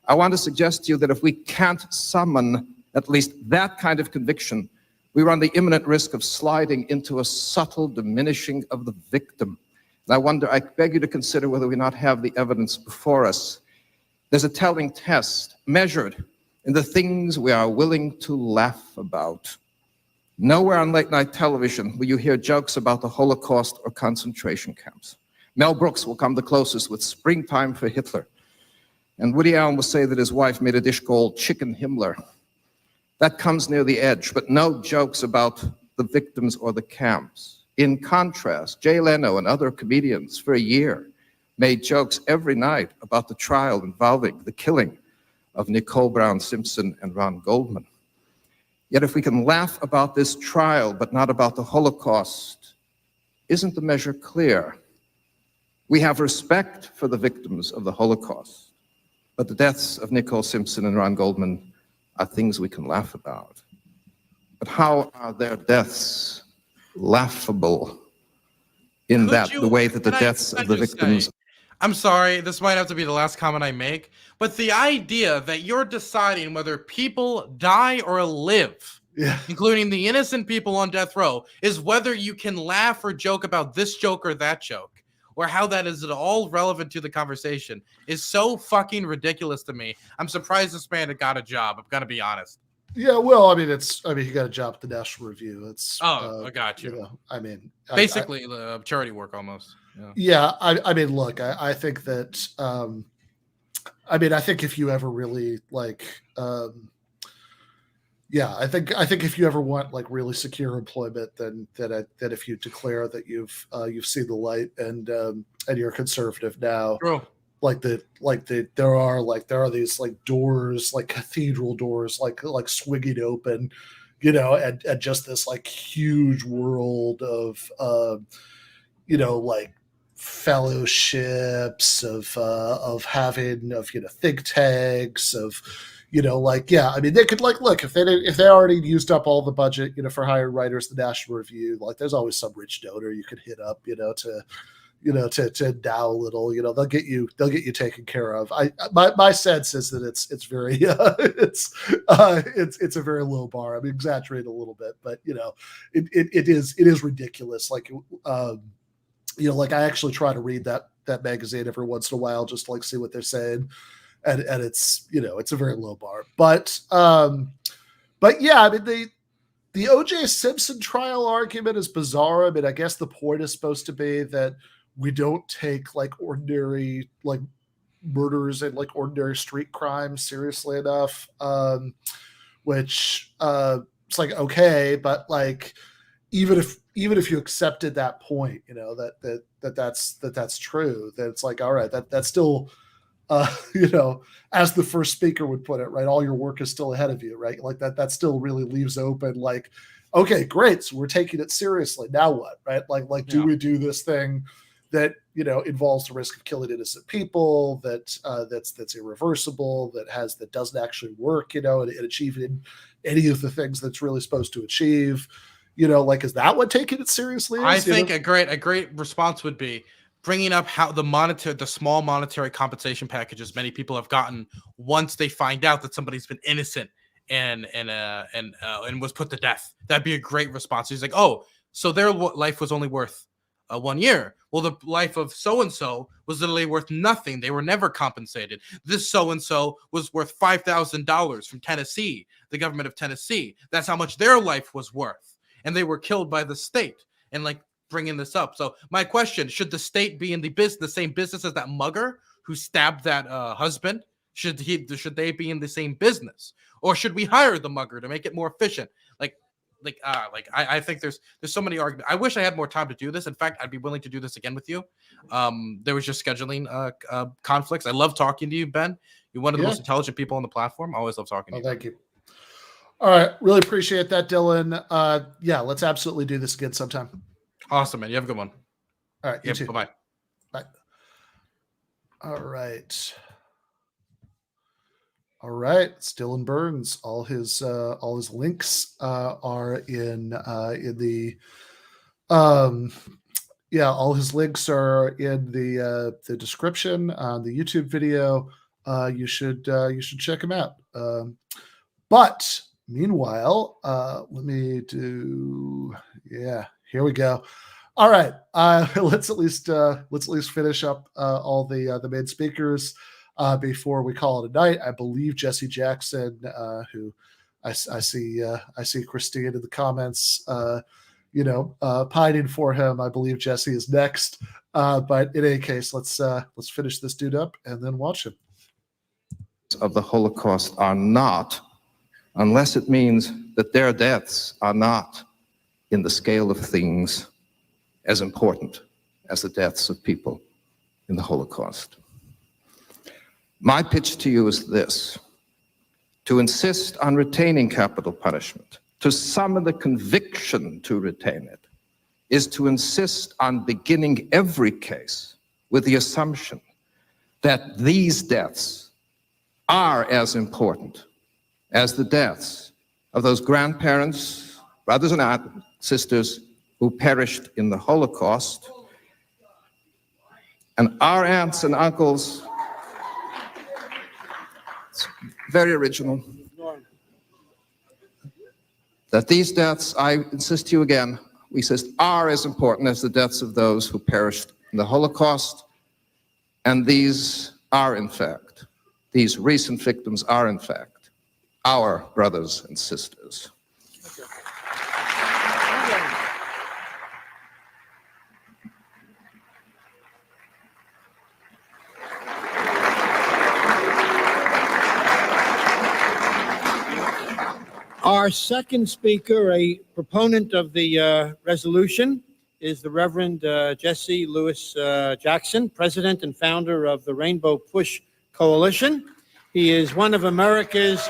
I want to suggest to you that if we can't summon at least that kind of conviction, we run the imminent risk of sliding into a subtle diminishing of the victim. And I wonder, I beg you to consider whether we not have the evidence before us. There's a telling test measured in the things we are willing to laugh about. Nowhere on late night television will you hear jokes about the Holocaust or concentration camps. Mel Brooks will come the closest with Springtime for Hitler. And Woody Allen will say that his wife made a dish called Chicken Himmler. That comes near the edge, but no jokes about the victims or the camps. In contrast, Jay Leno and other comedians for a year made jokes every night about the trial involving the killing of Nicole Brown Simpson and Ron Goldman. Yet if we can laugh about this trial but not about the Holocaust, isn't the measure clear? We have respect for the victims of the Holocaust, but the deaths of Nicole Simpson and Ron Goldman are things we can laugh about. But how are their deaths laughable in the way that the deaths of the victims... I'm sorry, this might have to be the last comment I make, but the idea that you're deciding whether people die or live, including the innocent people on death row, is whether you can laugh or joke about this joke or that joke, or how that is at all relevant to the conversation, is so fucking ridiculous to me. I'm surprised this man had got a job. I'm gonna be honest. Yeah, well, I mean, he got a job at the National Review. It's I got you. You know, I mean, basically charity work almost. I mean, look, I think that, I mean, I think if you ever really like, I think if you ever want like really secure employment, then that if you declare that you've seen the light and you're conservative now, True. there are these like doors, like cathedral doors, like swinging open, you know, and just this like huge world of, you know, like fellowships of having, of, you know, think tanks of, you know, like, yeah, I mean, they could like, look, if they already used up all the budget, you know, for hiring writers, the National Review, like there's always some rich donor you could hit up, you know, to endow a little, you know, they'll get you taken care of. My sense is that it's very it's a very low bar. I'm exaggerating a little bit, but you know, it is ridiculous. Like, you know, like I actually try to read that magazine every once in a while just to like see what they're saying, and it's, you know, it's a very low bar. But yeah, I mean the O.J. Simpson trial argument is bizarre. I mean, I guess the point is supposed to be that we don't take like ordinary like murders and like ordinary street crimes seriously enough, which it's like, okay, but like even if you accepted that point, you know, that's true, then it's like, all right, that's still you know, as the first speaker would put it, right, all your work is still ahead of you, right? Like that still really leaves open like, okay, great, so we're taking it seriously, now what, right? Like do we do this thing that, you know, involves the risk of killing innocent people, that's irreversible, that doesn't actually work, you know, and achieving any of the things that's really supposed to achieve, you know, like, is that what taking it seriously is? I think a great response would be bringing up how the small monetary compensation packages many people have gotten once they find out that somebody's been innocent and was put to death. That'd be a great response. He's like, oh, so their life was only worth 1 year. Well, the life of so-and-so was literally worth nothing. They were never compensated. This so-and-so was worth $5,000 from Tennessee, the government of Tennessee. That's how much their life was worth. And they were killed by the state. And like bringing this up. So my question, should the state be in the same business as that mugger who stabbed that husband? Should they be in the same business? Or should we hire the mugger to make it more efficient? I think there's so many arguments. I wish I had more time to do this. In fact, I'd be willing to do this again with you. There was just scheduling conflicts. I love talking to you, Ben. You're one of the most intelligent people on the platform. I always love talking to you. Thank you. All right. Really appreciate that, Dylan. Yeah, let's absolutely do this again sometime. Awesome, man. You have a good one. All right. You too. Bye-bye. Bye. All right. All right, Dylan Burns. All his links are in the all his links are in the description on the YouTube video. You should check him out. But meanwhile, let me do here we go. All right, let's at least finish up all the main speakers. Before we call it a night. I believe Jesse Jackson, who I see Christine in the comments, pining for him. I believe Jesse is next. But in any case, let's finish this dude up and then watch him. Of the Holocaust are not, unless it means that their deaths are not in the scale of things as important as the deaths of people in the Holocaust. My pitch to you is this: to insist on retaining capital punishment, to summon the conviction to retain it, is to insist on beginning every case with the assumption that these deaths are as important as the deaths of those grandparents, brothers and sisters who perished in the Holocaust, and our aunts and uncles. It's very original. That these deaths, I insist to you again, we insist, are as important as the deaths of those who perished in the Holocaust. And these are, in fact, these recent victims are, in fact, our brothers and sisters. Our second speaker, a proponent of the resolution, is the Reverend Jesse Louis Jackson, president and founder of the Rainbow Push Coalition. He is one of America's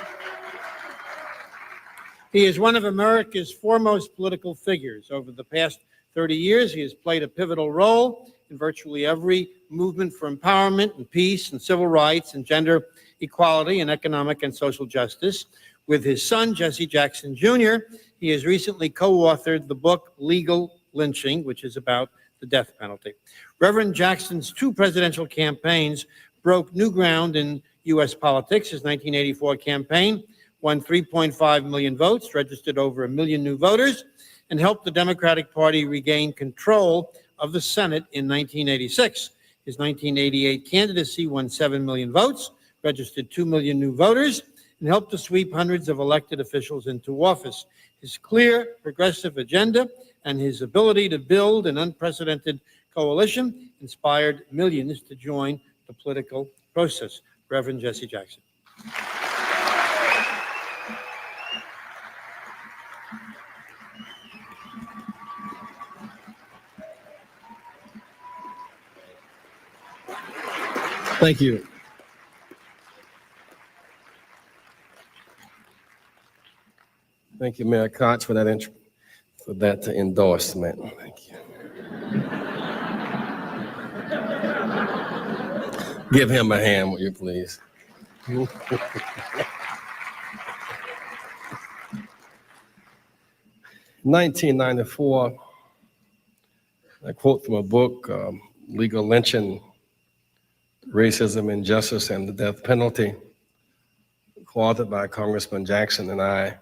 foremost political figures. Over the past 30 years, he has played a pivotal role in virtually every movement for empowerment and peace and civil rights and gender equality and economic and social justice. With his son, Jesse Jackson Jr., he has recently co-authored the book Legal Lynching, which is about the death penalty. Reverend Jackson's two presidential campaigns broke new ground in U.S. politics. His 1984 campaign won 3.5 million votes, registered over 1 million new voters, and helped the Democratic Party regain control of the Senate in 1986. His 1988 candidacy won 7 million votes, registered 2 million new voters, and helped to sweep hundreds of elected officials into office. His clear, progressive agenda and his ability to build an unprecedented coalition inspired millions to join the political process. Reverend Jesse Jackson. Thank you. Thank you, Mayor Koch, for that endorsement. Thank you. Give him a hand, will you please? 1994, I quote from a book, Legal Lynching, Racism, Injustice, and the Death Penalty, co-authored by Congressman Jackson and I.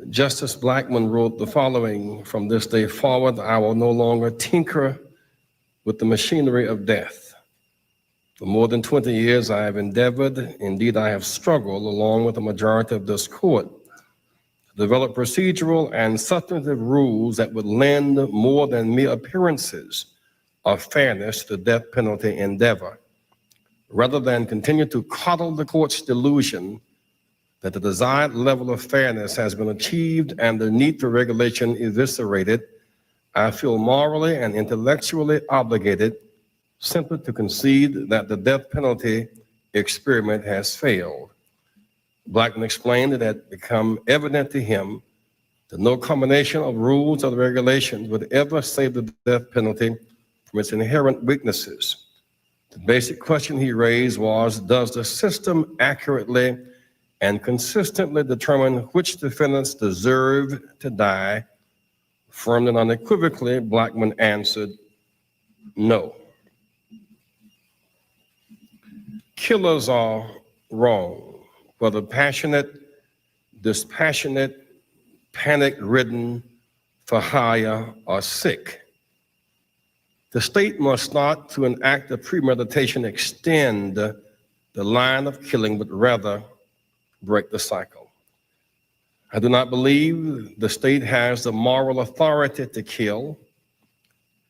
Justice Blackmun wrote the following: "From this day forward, I will no longer tinker with the machinery of death. For more than 20 years, I have endeavored, indeed I have struggled, along with the majority of this court, to develop procedural and substantive rules that would lend more than mere appearances of fairness to the death penalty endeavor, rather than continue to coddle the court's delusion that the desired level of fairness has been achieved and the need for regulation eviscerated. I feel morally and intellectually obligated simply to concede that the death penalty experiment has failed." Blackmun explained that it had become evident to him that no combination of rules or regulations would ever save the death penalty from its inherent weaknesses. The basic question he raised was, does the system accurately and consistently determine which defendants deserve to die? Firmly and unequivocally, Blackmun answered, no. Killers are wrong, whether passionate, dispassionate, panic-ridden, for hire, or sick. The state must not, through an act of premeditation, extend the line of killing, but rather break the cycle. I do not believe the state has the moral authority to kill,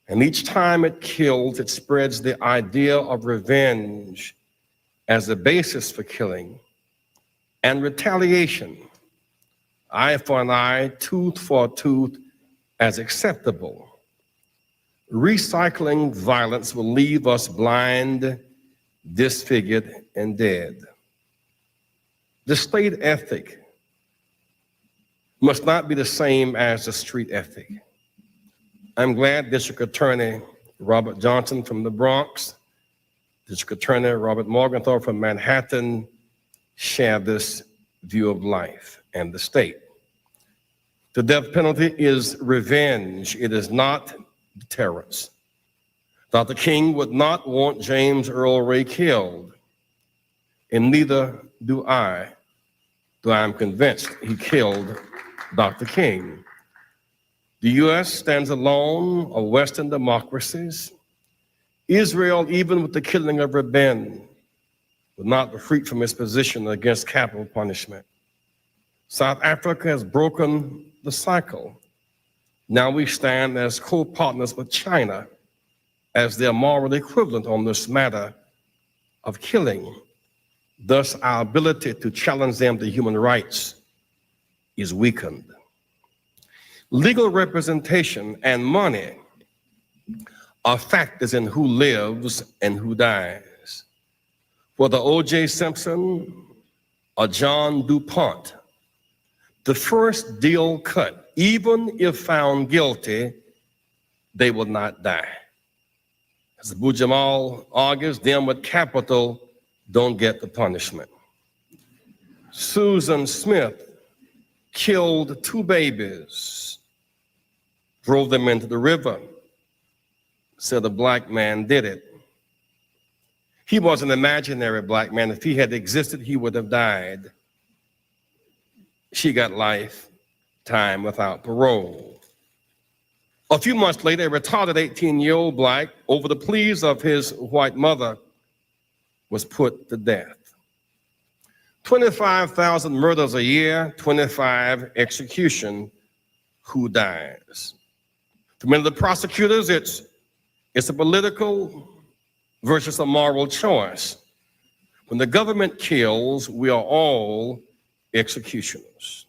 and each time it kills, it spreads the idea of revenge as the basis for killing, and retaliation, eye for an eye, tooth for a tooth, as acceptable. Recycling violence will leave us blind, disfigured, and dead. The state ethic must not be the same as the street ethic. I'm glad District Attorney Robert Johnson from the Bronx, District Attorney Robert Morgenthau from Manhattan share this view of life and the state. The death penalty is revenge. It is not deterrence. Dr. King would not want James Earl Ray killed, and neither do I, though I'm convinced he killed Dr. King. The U.S. stands alone of Western democracies. Israel, even with the killing of Rabin, will not retreat from its position against capital punishment. South Africa has broken the cycle. Now we stand as co-partners with China as their moral equivalent on this matter of killing. Thus, our ability to challenge them to human rights is weakened. Legal representation and money are factors in who lives and who dies. Whether O.J. Simpson or John DuPont, the first deal cut, even if found guilty, they will not die. As Abu Jamal argues, them with capital don't get the punishment. Susan Smith killed 2 babies, drove them into the river, said a black man did it. He was an imaginary black man. If he had existed, he would have died. She got life, time without parole. A few months later, a retarded 18-year-old black, over the pleas of his white mother, was put to death. 25,000 murders a year, 25 execution. Who dies? For many of the prosecutors, it's a political versus a moral choice. When the government kills, we are all executioners.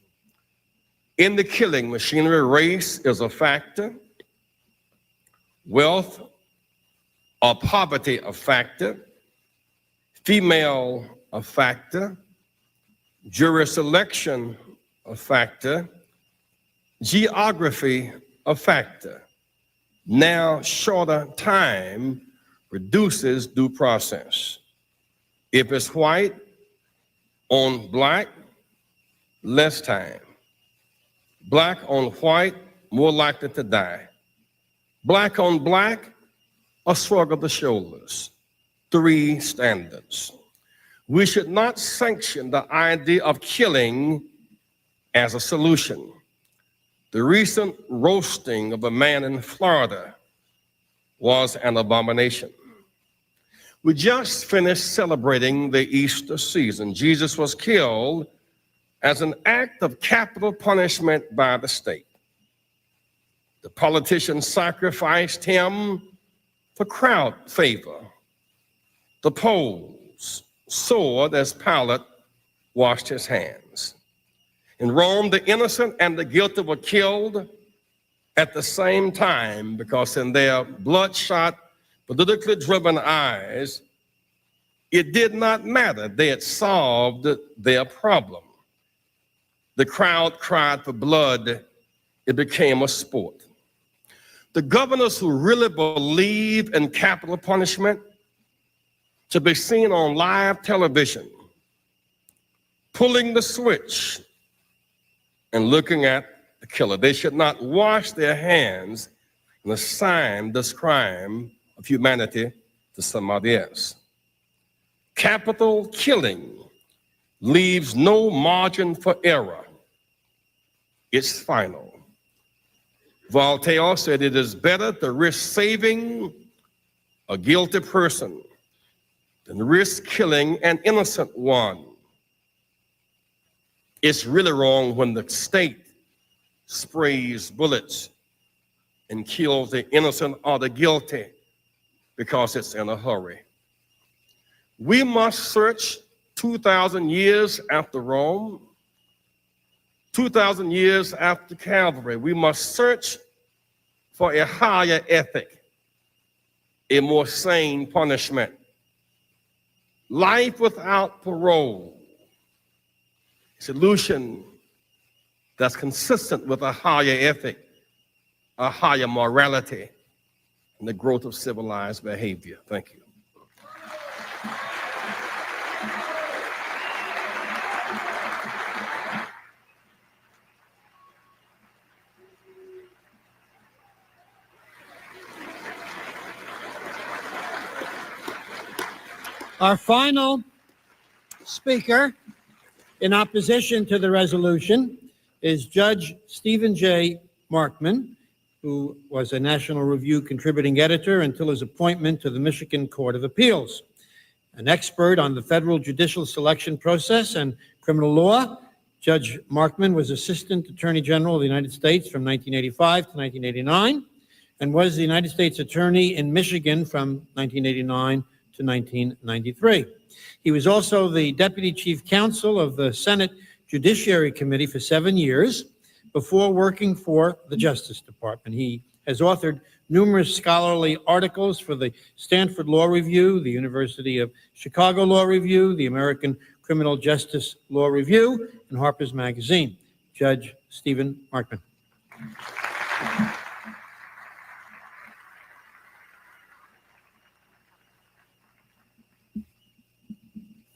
In the killing machinery, race is a factor, wealth or poverty a factor, female a factor, jury selection a factor, geography a factor. Now, shorter time reduces due process. If it's white on black, less time. Black on white, more likely to die. Black on black, a shrug of the shoulders. 3 standards. We should not sanction the idea of killing as a solution. The recent roasting of a man in Florida was an abomination. We just finished celebrating the Easter season. Jesus was killed as an act of capital punishment by the state. The politicians sacrificed him for crowd favor. The polls soared as Pilate washed his hands. In Rome, the innocent and the guilty were killed at the same time because in their bloodshot, politically driven eyes, it did not matter. They had solved their problem. The crowd cried for blood. It became a sport. The governors who really believe in capital punishment to be seen on live television, pulling the switch and looking at the killer. They should not wash their hands and assign this crime of humanity to somebody else. Capital killing leaves no margin for error. It's final. Voltaire said it is better to risk saving a guilty person than risk killing an innocent one. It's really wrong when the state sprays bullets and kills the innocent or the guilty because it's in a hurry. We must search 2,000 years after Rome, 2,000 years after Calvary. We must search for a higher ethic, a more sane punishment. Life without parole, a solution that's consistent with a higher ethic, a higher morality, and the growth of civilized behavior. Thank you. Our final speaker in opposition to the resolution is Judge Stephen J. Markman, who was a National Review contributing editor until his appointment to the Michigan Court of Appeals. An expert on the federal judicial selection process and criminal law, Judge Markman was Assistant Attorney General of the United States from 1985 to 1989 and was the United States Attorney in Michigan from 1989 to 1993. He was also the Deputy Chief Counsel of the Senate Judiciary Committee for 7 years before working for the Justice Department. He has authored numerous scholarly articles for the Stanford Law Review, the University of Chicago Law Review, the American Criminal Justice Law Review, and Harper's Magazine. Judge Stephen Markman.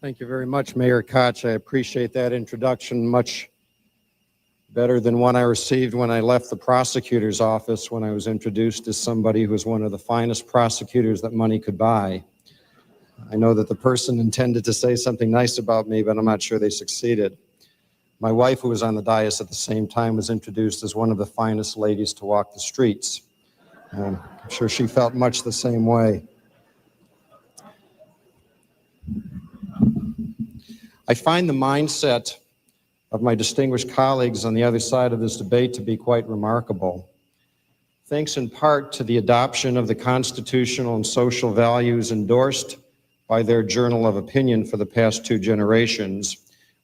Thank you very much, Mayor Koch. I appreciate that introduction, much better than one I received when I left the prosecutor's office when I was introduced as somebody who was one of the finest prosecutors that money could buy. I know that the person intended to say something nice about me, but I'm not sure they succeeded. My wife, who was on the dais at the same time, was introduced as one of the finest ladies to walk the streets. I'm sure she felt much the same way. I find the mindset of my distinguished colleagues on the other side of this debate to be quite remarkable. Thanks in part to the adoption of the constitutional and social values endorsed by their Journal of Opinion for the past 2 generations,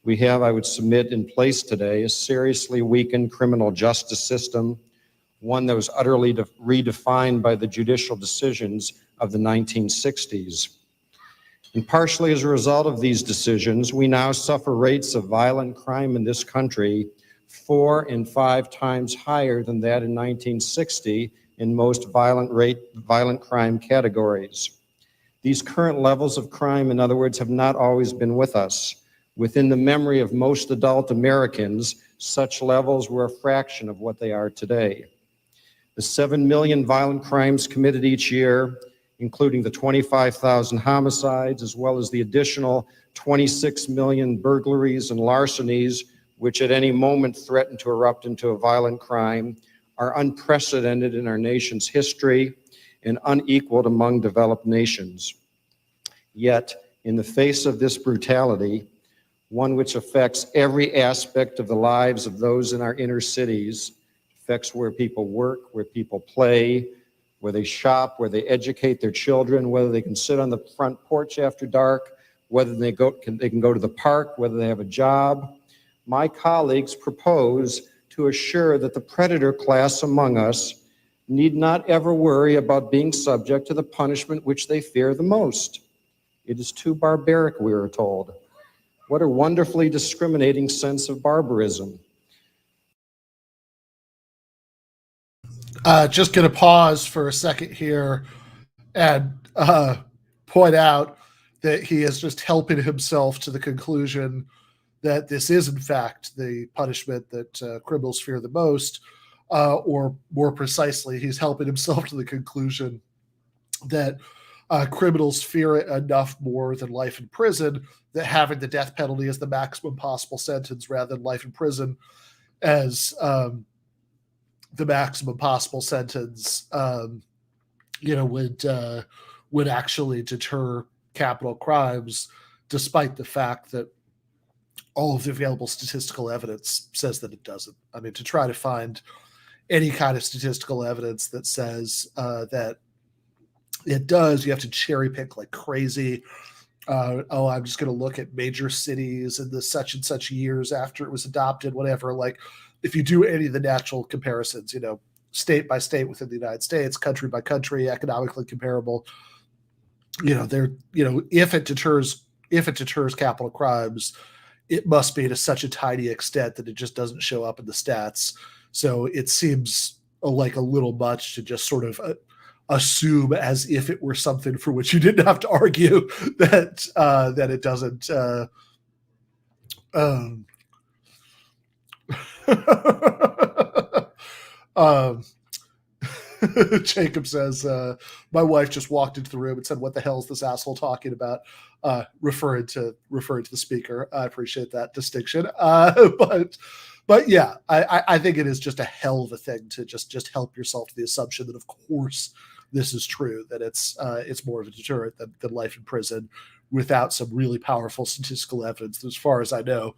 we have, I would submit, in place today a seriously weakened criminal justice system, one that was utterly redefined by the judicial decisions of the 1960s. And partially as a result of these decisions, we now suffer rates of violent crime in this country 4 and 5 times higher than that in 1960 in most violent crime categories. These current levels of crime, in other words, have not always been with us. Within the memory of most adult Americans, such levels were a fraction of what they are today. The 7 million violent crimes committed each year, including the 25,000 homicides, as well as the additional 26 million burglaries and larcenies, which at any moment threaten to erupt into a violent crime, are unprecedented in our nation's history and unequaled among developed nations. Yet, in the face of this brutality, one which affects every aspect of the lives of those in our inner cities, affects where people work, where people play, where they shop, where they educate their children, whether they can sit on the front porch after dark, whether they can go to the park, whether they have a job. My colleagues propose to assure that the predator class among us need not ever worry about being subject to the punishment which they fear the most. It is too barbaric, we are told. What a wonderfully discriminating sense of barbarism. Just going to pause for a second here and point out that he is just helping himself to the conclusion that this is, in fact, the punishment that criminals fear the most, or more precisely, he's helping himself to the conclusion that criminals fear it enough more than life in prison, that having the death penalty as the maximum possible sentence rather than life in prison as the maximum possible sentence, would actually deter capital crimes, despite the fact that all of the available statistical evidence says that it doesn't. I mean, to try to find any kind of statistical evidence that says that it does, you have to cherry pick like crazy. I'm just going to look at major cities in the such and such years after it was adopted, whatever. Like, if you do any of the natural comparisons, state by state within the United States, country by country, economically comparable, if it deters capital crimes, it must be to such a tiny extent that it just doesn't show up in the stats. So it seems like a little much to just sort of assume as if it were something for which you didn't have to argue that it doesn't. Um, Jacob says, my wife just walked into the room and said, "What the hell is this asshole talking about?" Referring to the speaker. I appreciate that distinction. But yeah, I think it is just a hell of a thing to just help yourself to the assumption that, of course, this is true, that it's more of a deterrent than life in prison, without some really powerful statistical evidence. As far as I know,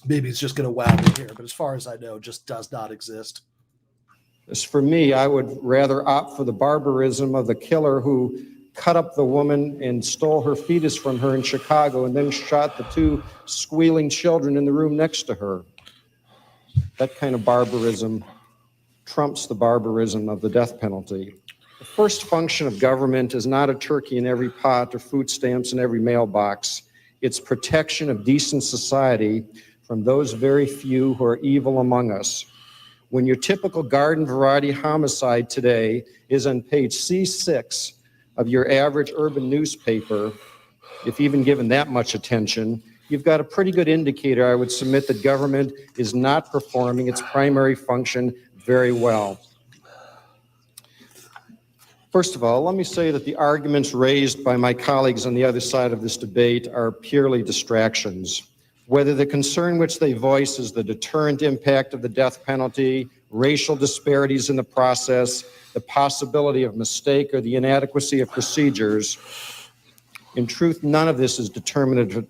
maybe it's just going to wow me here, but as far as I know, just does not exist. As for me, I would rather opt for the barbarism of the killer who cut up the woman and stole her fetus from her in Chicago and then shot the 2 squealing children in the room next to her. That kind of barbarism trumps the barbarism of the death penalty. The first function of government is not a turkey in every pot or food stamps in every mailbox. It's protection of decent society from those very few who are evil among us. When your typical garden variety homicide today is on page C6 of your average urban newspaper, if even given that much attention, you've got a pretty good indicator, I would submit, that government is not performing its primary function very well. First of all, let me say that the arguments raised by my colleagues on the other side of this debate are purely distractions. Whether the concern which they voice is the deterrent impact of the death penalty, racial disparities in the process, the possibility of mistake, or the inadequacy of procedures, in truth, none of this is determinative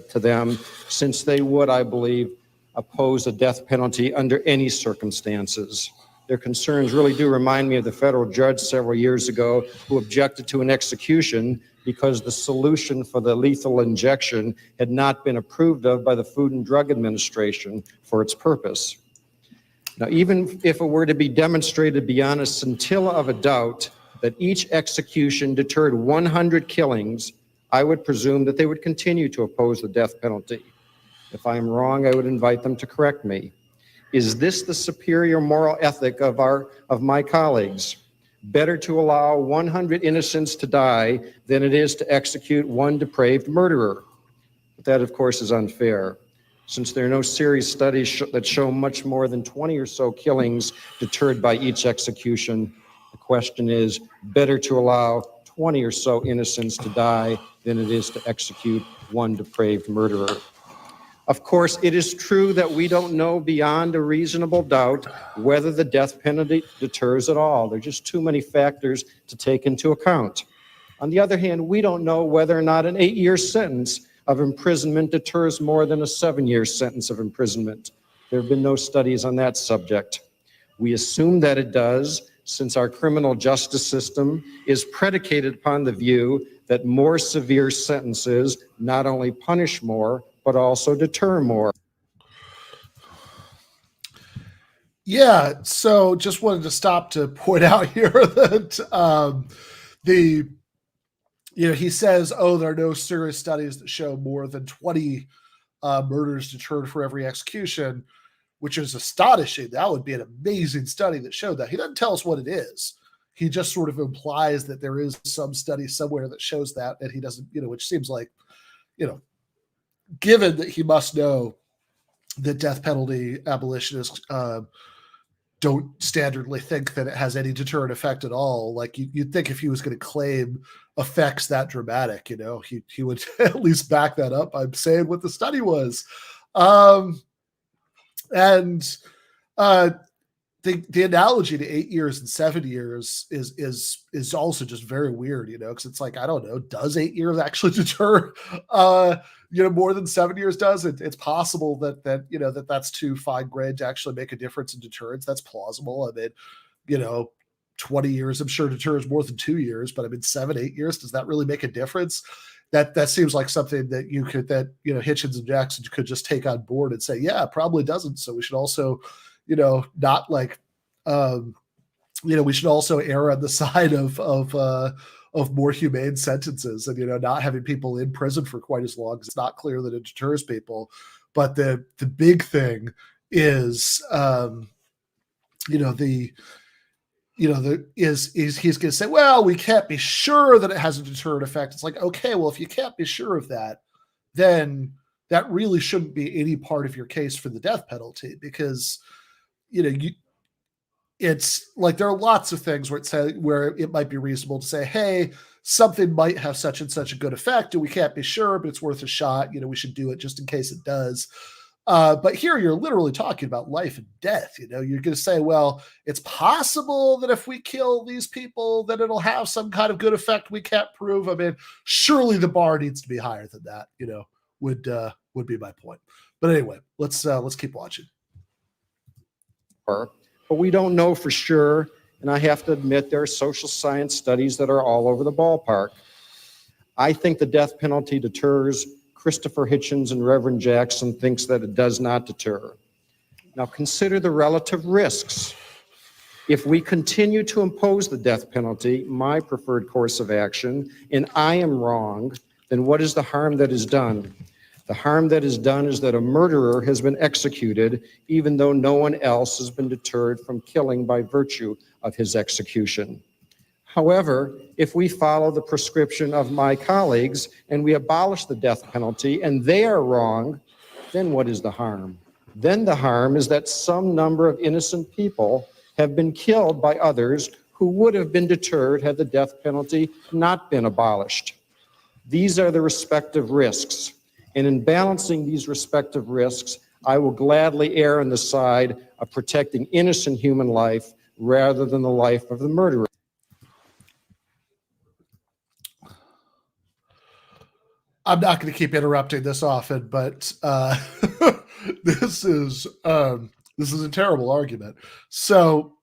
to them, since they would, I believe, oppose a death penalty under any circumstances. Their concerns really do remind me of the federal judge several years ago who objected to an execution because the solution for the lethal injection had not been approved of by the Food and Drug Administration for its purpose. Now, even if it were to be demonstrated beyond a scintilla of a doubt that each execution deterred 100 killings, I would presume that they would continue to oppose the death penalty. If I'm wrong, I would invite them to correct me. Is this the superior moral ethic of my colleagues? Better to allow 100 innocents to die than it is to execute one depraved murderer. But that, of course, is unfair, since there are no serious studies that show much more than 20 or so killings deterred by each execution. The question is, better to allow 20 or so innocents to die than it is to execute one depraved murderer. Of course, it is true that we don't know beyond a reasonable doubt whether the death penalty deters at all. There are just too many factors to take into account. On the other hand, we don't know whether or not an 8-year sentence of imprisonment deters more than a 7-year sentence of imprisonment. There have been no studies on that subject. We assume that it does, since our criminal justice system is predicated upon the view that more severe sentences not only punish more, but also deter more. Yeah, so just wanted to stop to point out here that he says, oh, there are no serious studies that show more than 20 murders deterred for every execution, which is astonishing. That would be an amazing study that showed that. He doesn't tell us what it is. He just sort of implies that there is some study somewhere that shows that, and he doesn't, which seems like, given that he must know that death penalty abolitionists don't standardly think that it has any deterrent effect at all. Like you'd think if he was going to claim effects that dramatic, he would at least back that up. I'm saying what the study was. The analogy to 8 years and 7 years is also just very weird, because it's like, I don't know, does 8 years actually deter more than 7 years does? It's possible that that's too fine grained to actually make a difference in deterrence. That's plausible. I mean, 20 years I'm sure deters more than 2 years, but I mean 7, 8 years, does that really make a difference? That seems like something that Hitchens and Jackson could just take on board and say, yeah, it probably doesn't. So we should also not like, we should also err on the side of more humane sentences and, not having people in prison for quite as long, because it's not clear that it deters people. But the big thing is, he's going to say, well, we can't be sure that it has a deterrent effect. It's like, okay, well, if you can't be sure of that, then that really shouldn't be any part of your case for the death penalty, because it's like there are lots of things where it might be reasonable to say, hey, something might have such and such a good effect, and we can't be sure, but it's worth a shot. We should do it just in case it does. But here you're literally talking about life and death. You're going to say, well, it's possible that if we kill these people, then it'll have some kind of good effect we can't prove. I mean, surely the bar needs to be higher than that, would be my point. But anyway, let's keep watching. But we don't know for sure, and I have to admit there are social science studies that are all over the ballpark. I think the death penalty deters. Christopher Hitchens and Reverend Jackson thinks that it does not deter. Now consider the relative risks. If we continue to impose the death penalty, my preferred course of action, and I am wrong, then what is the harm that is done? The harm that is done is that a murderer has been executed even though no one else has been deterred from killing by virtue of his execution. However, if we follow the prescription of my colleagues and we abolish the death penalty and they are wrong, then what is the harm? Then the harm is that some number of innocent people have been killed by others who would have been deterred had the death penalty not been abolished. These are the respective risks. And in balancing these respective risks, I will gladly err on the side of protecting innocent human life rather than the life of the murderer. I'm not going to keep interrupting this often, but this is a terrible argument. So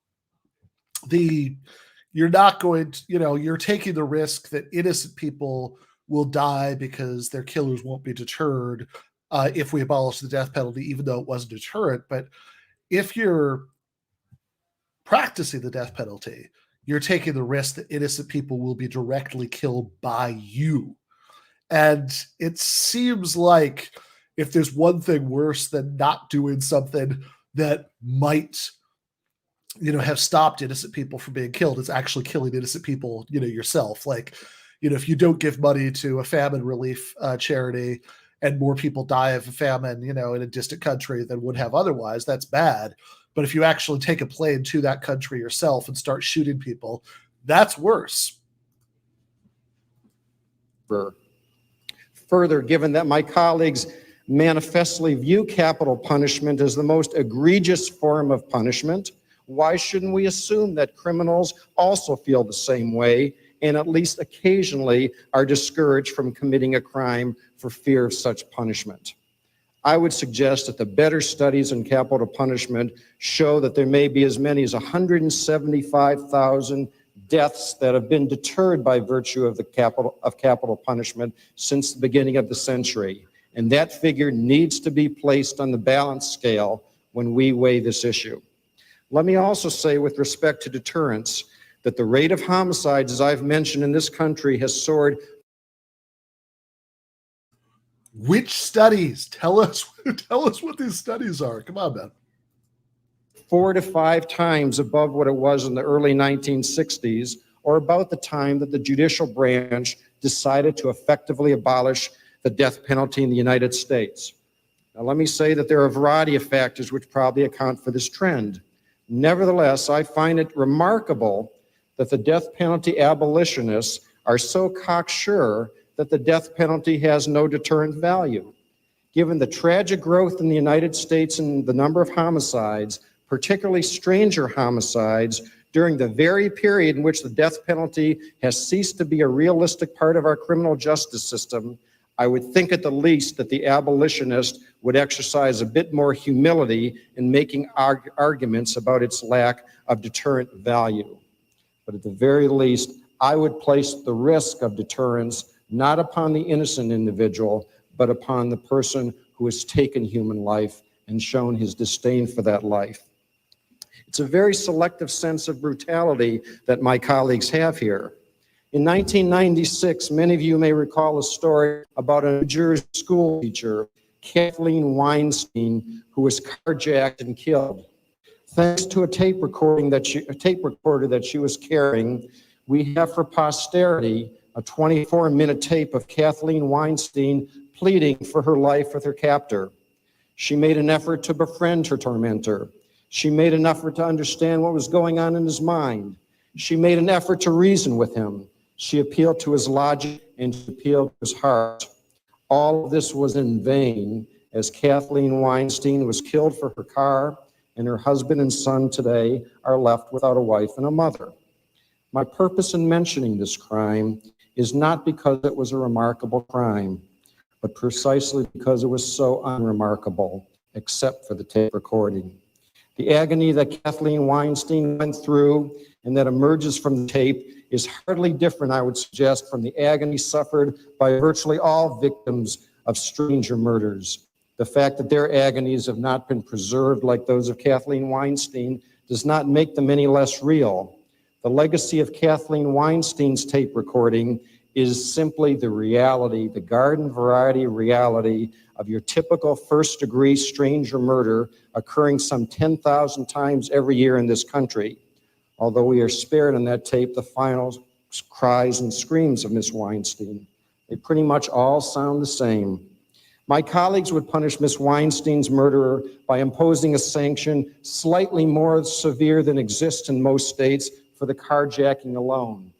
you're not going to, you're taking the risk that innocent people will die because their killers won't be deterred if we abolish the death penalty, even though it wasn't a deterrent. But if you're practicing the death penalty, you're taking the risk that innocent people will be directly killed by you. And it seems like if there's one thing worse than not doing something that might, have stopped innocent people from being killed, it's actually killing innocent people, yourself. Like, if you don't give money to a famine relief charity and more people die of a famine, in a distant country than would have otherwise, that's bad. But if you actually take a plane to that country yourself and start shooting people, that's worse. Further, given that my colleagues manifestly view capital punishment as the most egregious form of punishment, why shouldn't we assume that criminals also feel the same way and at least occasionally are discouraged from committing a crime for fear of such punishment? I would suggest that the better studies in capital punishment show that there may be as many as 175,000 deaths that have been deterred by virtue of capital punishment since the beginning of the century. And that figure needs to be placed on the balance scale when we weigh this issue. Let me also say, with respect to deterrence, that the rate of homicides, as I've mentioned, in this country has soared. Which studies? Tell us what these studies are. Come on, man. 4 to 5 times above what it was in the early 1960s, or about the time that the judicial branch decided to effectively abolish the death penalty in the United States. Now, let me say that there are a variety of factors which probably account for this trend. Nevertheless, I find it remarkable that the death penalty abolitionists are so cocksure that the death penalty has no deterrent value. Given the tragic growth in the United States and the number of homicides, particularly stranger homicides, during the very period in which the death penalty has ceased to be a realistic part of our criminal justice system, I would think at the least that the abolitionist would exercise a bit more humility in making arguments about its lack of deterrent value. But at the very least, I would place the risk of deterrence not upon the innocent individual, but upon the person who has taken human life and shown his disdain for that life. It's a very selective sense of brutality that my colleagues have here. In 1996, many of you may recall a story about a New Jersey school teacher, Kathleen Weinstein, who was carjacked and killed. Thanks to a tape recorder that she was carrying, we have for posterity a 24-minute tape of Kathleen Weinstein pleading for her life with her captor. She made an effort to befriend her tormentor. She made an effort to understand what was going on in his mind. She made an effort to reason with him. She appealed to his logic and she appealed to his heart. All of this was in vain as Kathleen Weinstein was killed for her car, and her husband and son today are left without a wife and a mother. My purpose in mentioning this crime is not because it was a remarkable crime, but precisely because it was so unremarkable, except for the tape recording. The agony that Kathleen Weinstein went through and that emerges from the tape is hardly different, I would suggest, from the agony suffered by virtually all victims of stranger murders. The fact that their agonies have not been preserved like those of Kathleen Weinstein does not make them any less real. The legacy of Kathleen Weinstein's tape recording is simply the reality, the garden variety reality of your typical first-degree stranger murder occurring some 10,000 times every year in this country. Although we are spared on that tape the final cries and screams of Miss Weinstein. They pretty much all sound the same. My colleagues would punish Miss Weinstein's murderer by imposing a sanction slightly more severe than exists in most states for the carjacking alone.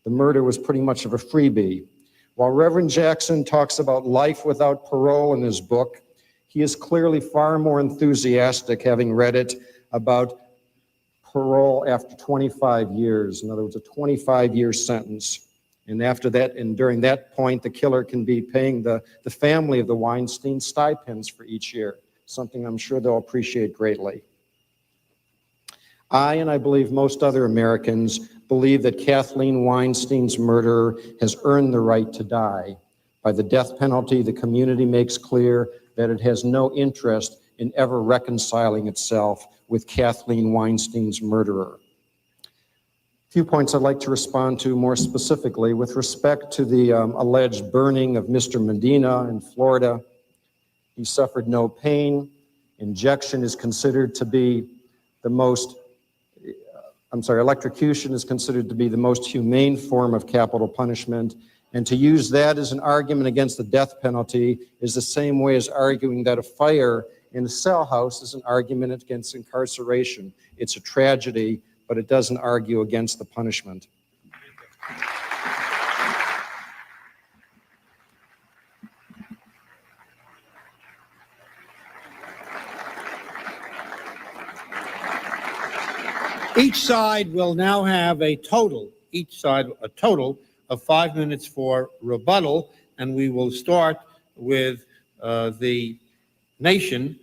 The murder was pretty much of a freebie. While Reverend Jackson talks about life without parole in his book, he is clearly far more enthusiastic, having read it, about parole after 25 years. In other words, a 25-year sentence. And after that, and during that point, the killer can be paying the family of the Weinstein stipends for each year, something I'm sure they'll appreciate greatly. And I believe most other Americans believe that Kathleen Weinstein's murderer has earned the right to die. By the death penalty, the community makes clear that it has no interest in ever reconciling itself with Kathleen Weinstein's murderer. A few points I'd like to respond to more specifically with respect to the alleged burning of Mr. Medina in Florida. He suffered no pain. Injection is considered to be the most, electrocution is considered to be the most humane form of capital punishment. And to use that as an argument against the death penalty is the same way as arguing that a fire in a cell house is an argument against incarceration. It's a tragedy, but it doesn't argue against the punishment. Each side will now have a total of 5 minutes for rebuttal, and we will start with the nation,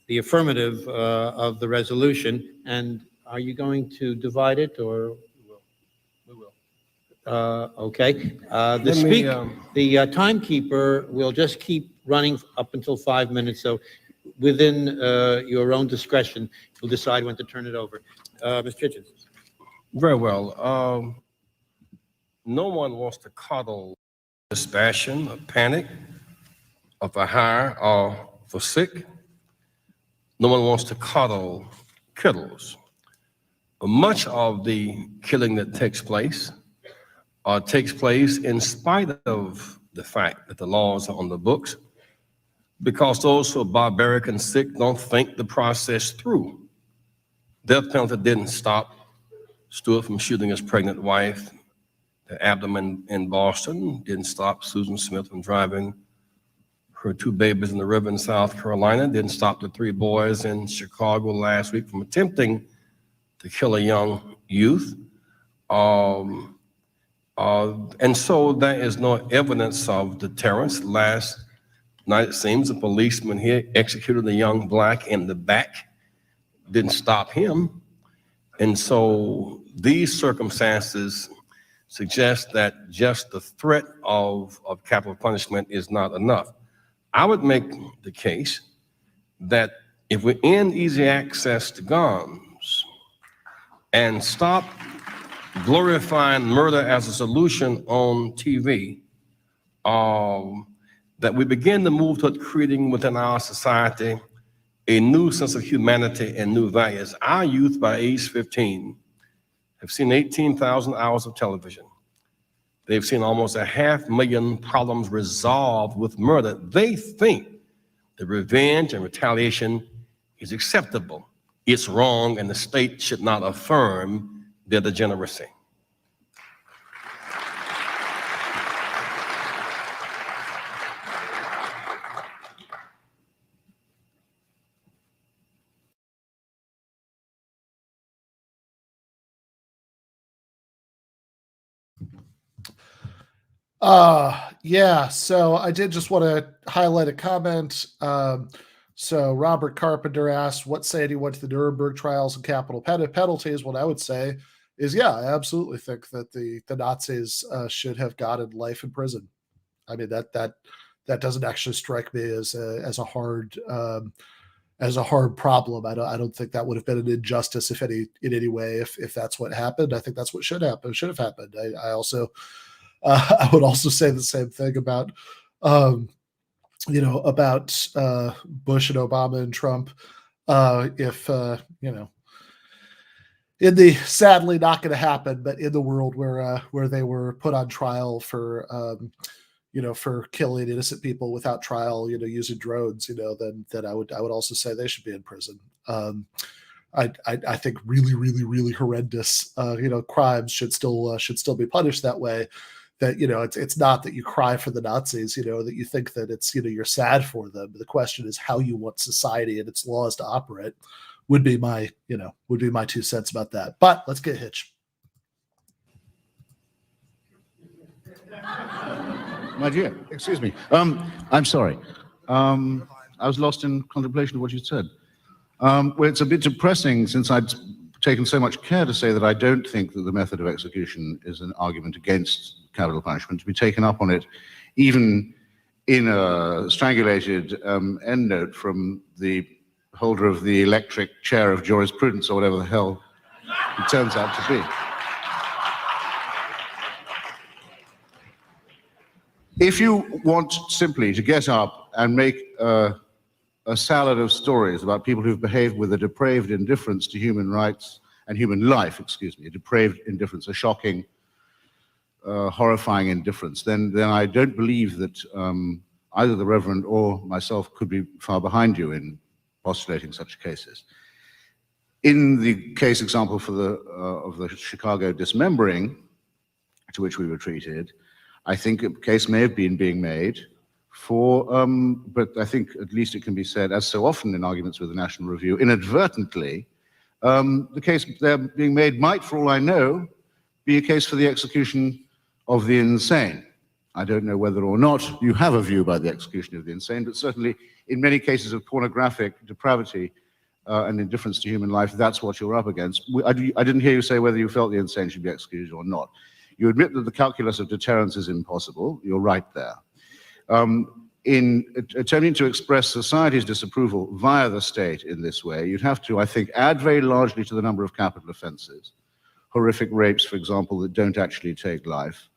the affirmative of the resolution. And are you going to divide it, or? We will. Okay. The timekeeper will just keep running up until 5 minutes. So within your own discretion, you'll decide when to turn it over. Mr. Hitchens. Very well. No one wants to coddle dispassion or panic or for hire or for sick. No one wants to coddle kiddos. Much of the killing that takes place in spite of the fact that the laws are on the books, because those who are barbaric and sick don't think the process through. Death penalty didn't stop Stewart from shooting his pregnant wife. The abdomen in Boston didn't stop Susan Smith from driving her 2 babies in the river in South Carolina. Didn't stop the 3 boys in Chicago last week from attempting to kill a young youth. And so there is no evidence of deterrence. Last night, it seems a policeman here executed a young black in the back. Didn't stop him. And so these circumstances suggest that just the threat of capital punishment is not enough. I would make the case that if we end easy access to guns and stop glorifying murder as a solution on TV, that we begin to move toward creating within our society a new sense of humanity and new values. Our youth by age 15 have seen 18,000 hours of television. They've seen almost 500,000 problems resolved with murder. They think that revenge and retaliation is acceptable. It's wrong, and the state should not affirm their degeneracy. Yeah, so I did just want to highlight a comment. So Robert Carpenter asked, what say anyone to the Nuremberg trials and capital penalties? What I would say is, yeah, I absolutely think that the Nazis should have gotten life in prison. I mean, that doesn't actually strike me as a hard problem. I don't think that would have been an injustice in any way if that's what happened. I think that's what should have happened. I also I would also say the same thing about Bush and Obama and Trump. In the sadly not going to happen, but in the world where they were put on trial for killing innocent people without trial, using drones, then I would also say they should be in prison. I think really, really, really horrendous, crimes should still be punished that way. That, it's not that you cry for the Nazis, that you think that it's, you're sad for them. The question is how you want society and its laws to operate would be my 2 cents about that. But let's get Hitch. My dear, excuse me. I'm sorry. I was lost in contemplation of what you said. Well, it's a bit depressing since I'd taken so much care to say that I don't think that the method of execution is an argument against capital punishment, to be taken up on it, even in a strangulated endnote from the holder of the electric chair of jurisprudence, or whatever the hell it turns out to be. If you want simply to get up and make a salad of stories about people who've behaved with a depraved indifference to human rights and human life, a depraved indifference, a shocking, horrifying indifference, then I don't believe that either the Reverend or myself could be far behind you in postulating such cases. In the case example of the Chicago dismembering, to which we were treated, I think a case may have been being made for, but I think at least it can be said, as so often in arguments with the National Review, inadvertently, the case there being made might, for all I know, be a case for the execution of the insane. I don't know whether or not you have a view about the execution of the insane, but certainly in many cases of pornographic depravity and indifference to human life, that's what you're up against. I didn't hear you say whether you felt the insane should be executed or not. You admit that the calculus of deterrence is impossible. You're right there. In attempting to express society's disapproval via the state in this way, you'd have to, I think, add very largely to the number of capital offenses. Horrific rapes, for example, that don't actually take life.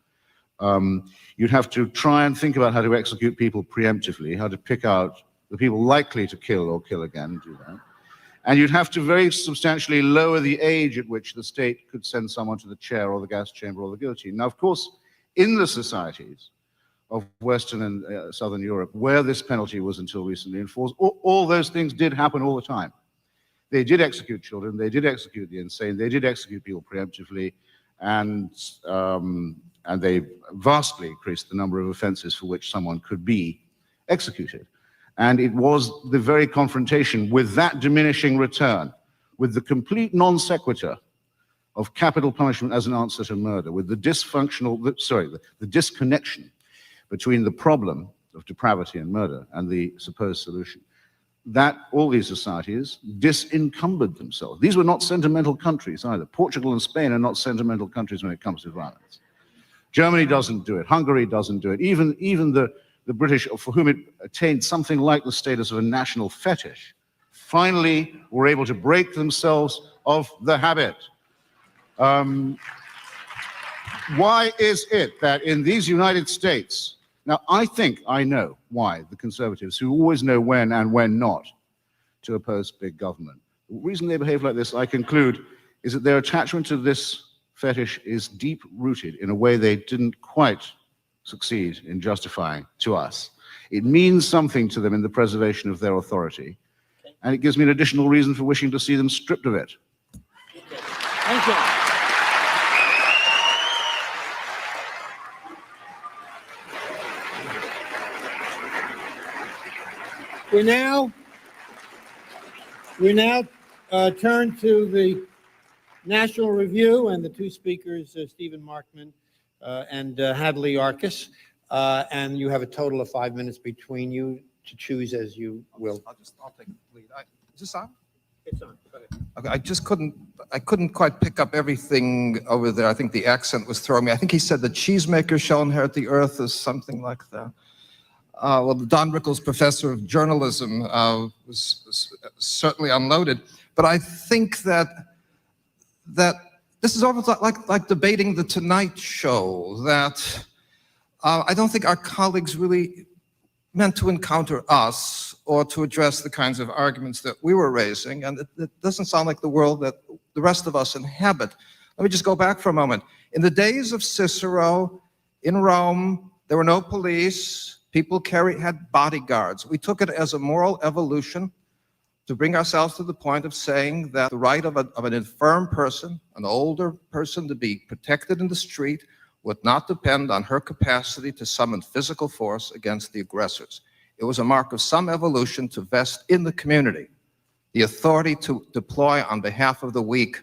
You'd have to try and think about how to execute people preemptively, how to pick out the people likely to kill or kill again, do that. And you'd have to very substantially lower the age at which the state could send someone to the chair or the gas chamber or the guillotine. Now, of course, in the societies of Western and Southern Europe, where this penalty was until recently enforced, all those things did happen all the time. They did execute children, they did execute the insane, they did execute people preemptively, and they vastly increased the number of offenses for which someone could be executed. And it was the very confrontation with that diminishing return, with the complete non sequitur of capital punishment as an answer to murder, with the the disconnection between the problem of depravity and murder and the supposed solution, that all these societies disencumbered themselves. These were not sentimental countries either. Portugal and Spain are not sentimental countries when it comes to violence. Germany doesn't do it. Hungary doesn't do it. Even the British, for whom it attained something like the status of a national fetish, finally were able to break themselves of the habit. Why is it that in these United States, now I think I know why the conservatives, who always know when and when not to oppose big government. The reason they behave like this, I conclude, is that their attachment to this fetish is deep-rooted in a way they didn't quite succeed in justifying to us. It means something to them in the preservation of their authority, and it gives me an additional reason for wishing to see them stripped of it. Thank you. We now turn to the National Review and the two speakers, Stephen Markman and Hadley Arcus. And you have a total of 5 minutes between you to choose as you will. I'll take the lead. Is this on? It's on. Go ahead. Okay, I couldn't quite pick up everything over there. I think the accent was throwing me. I think he said the cheesemaker shall inherit the earth or something like that. Well, the Don Rickles Professor of Journalism was certainly unloaded, but I think that this is almost like debating the Tonight Show, that I don't think our colleagues really meant to encounter us or to address the kinds of arguments that we were raising, and it doesn't sound like the world that the rest of us inhabit. Let me just go back for a moment. In the days of Cicero, in Rome, there were no police. People had bodyguards. We took it as a moral evolution to bring ourselves to the point of saying that the right of an infirm person, an older person, to be protected in the street would not depend on her capacity to summon physical force against the aggressors. It was a mark of some evolution to vest in the community the authority to deploy on behalf of the weak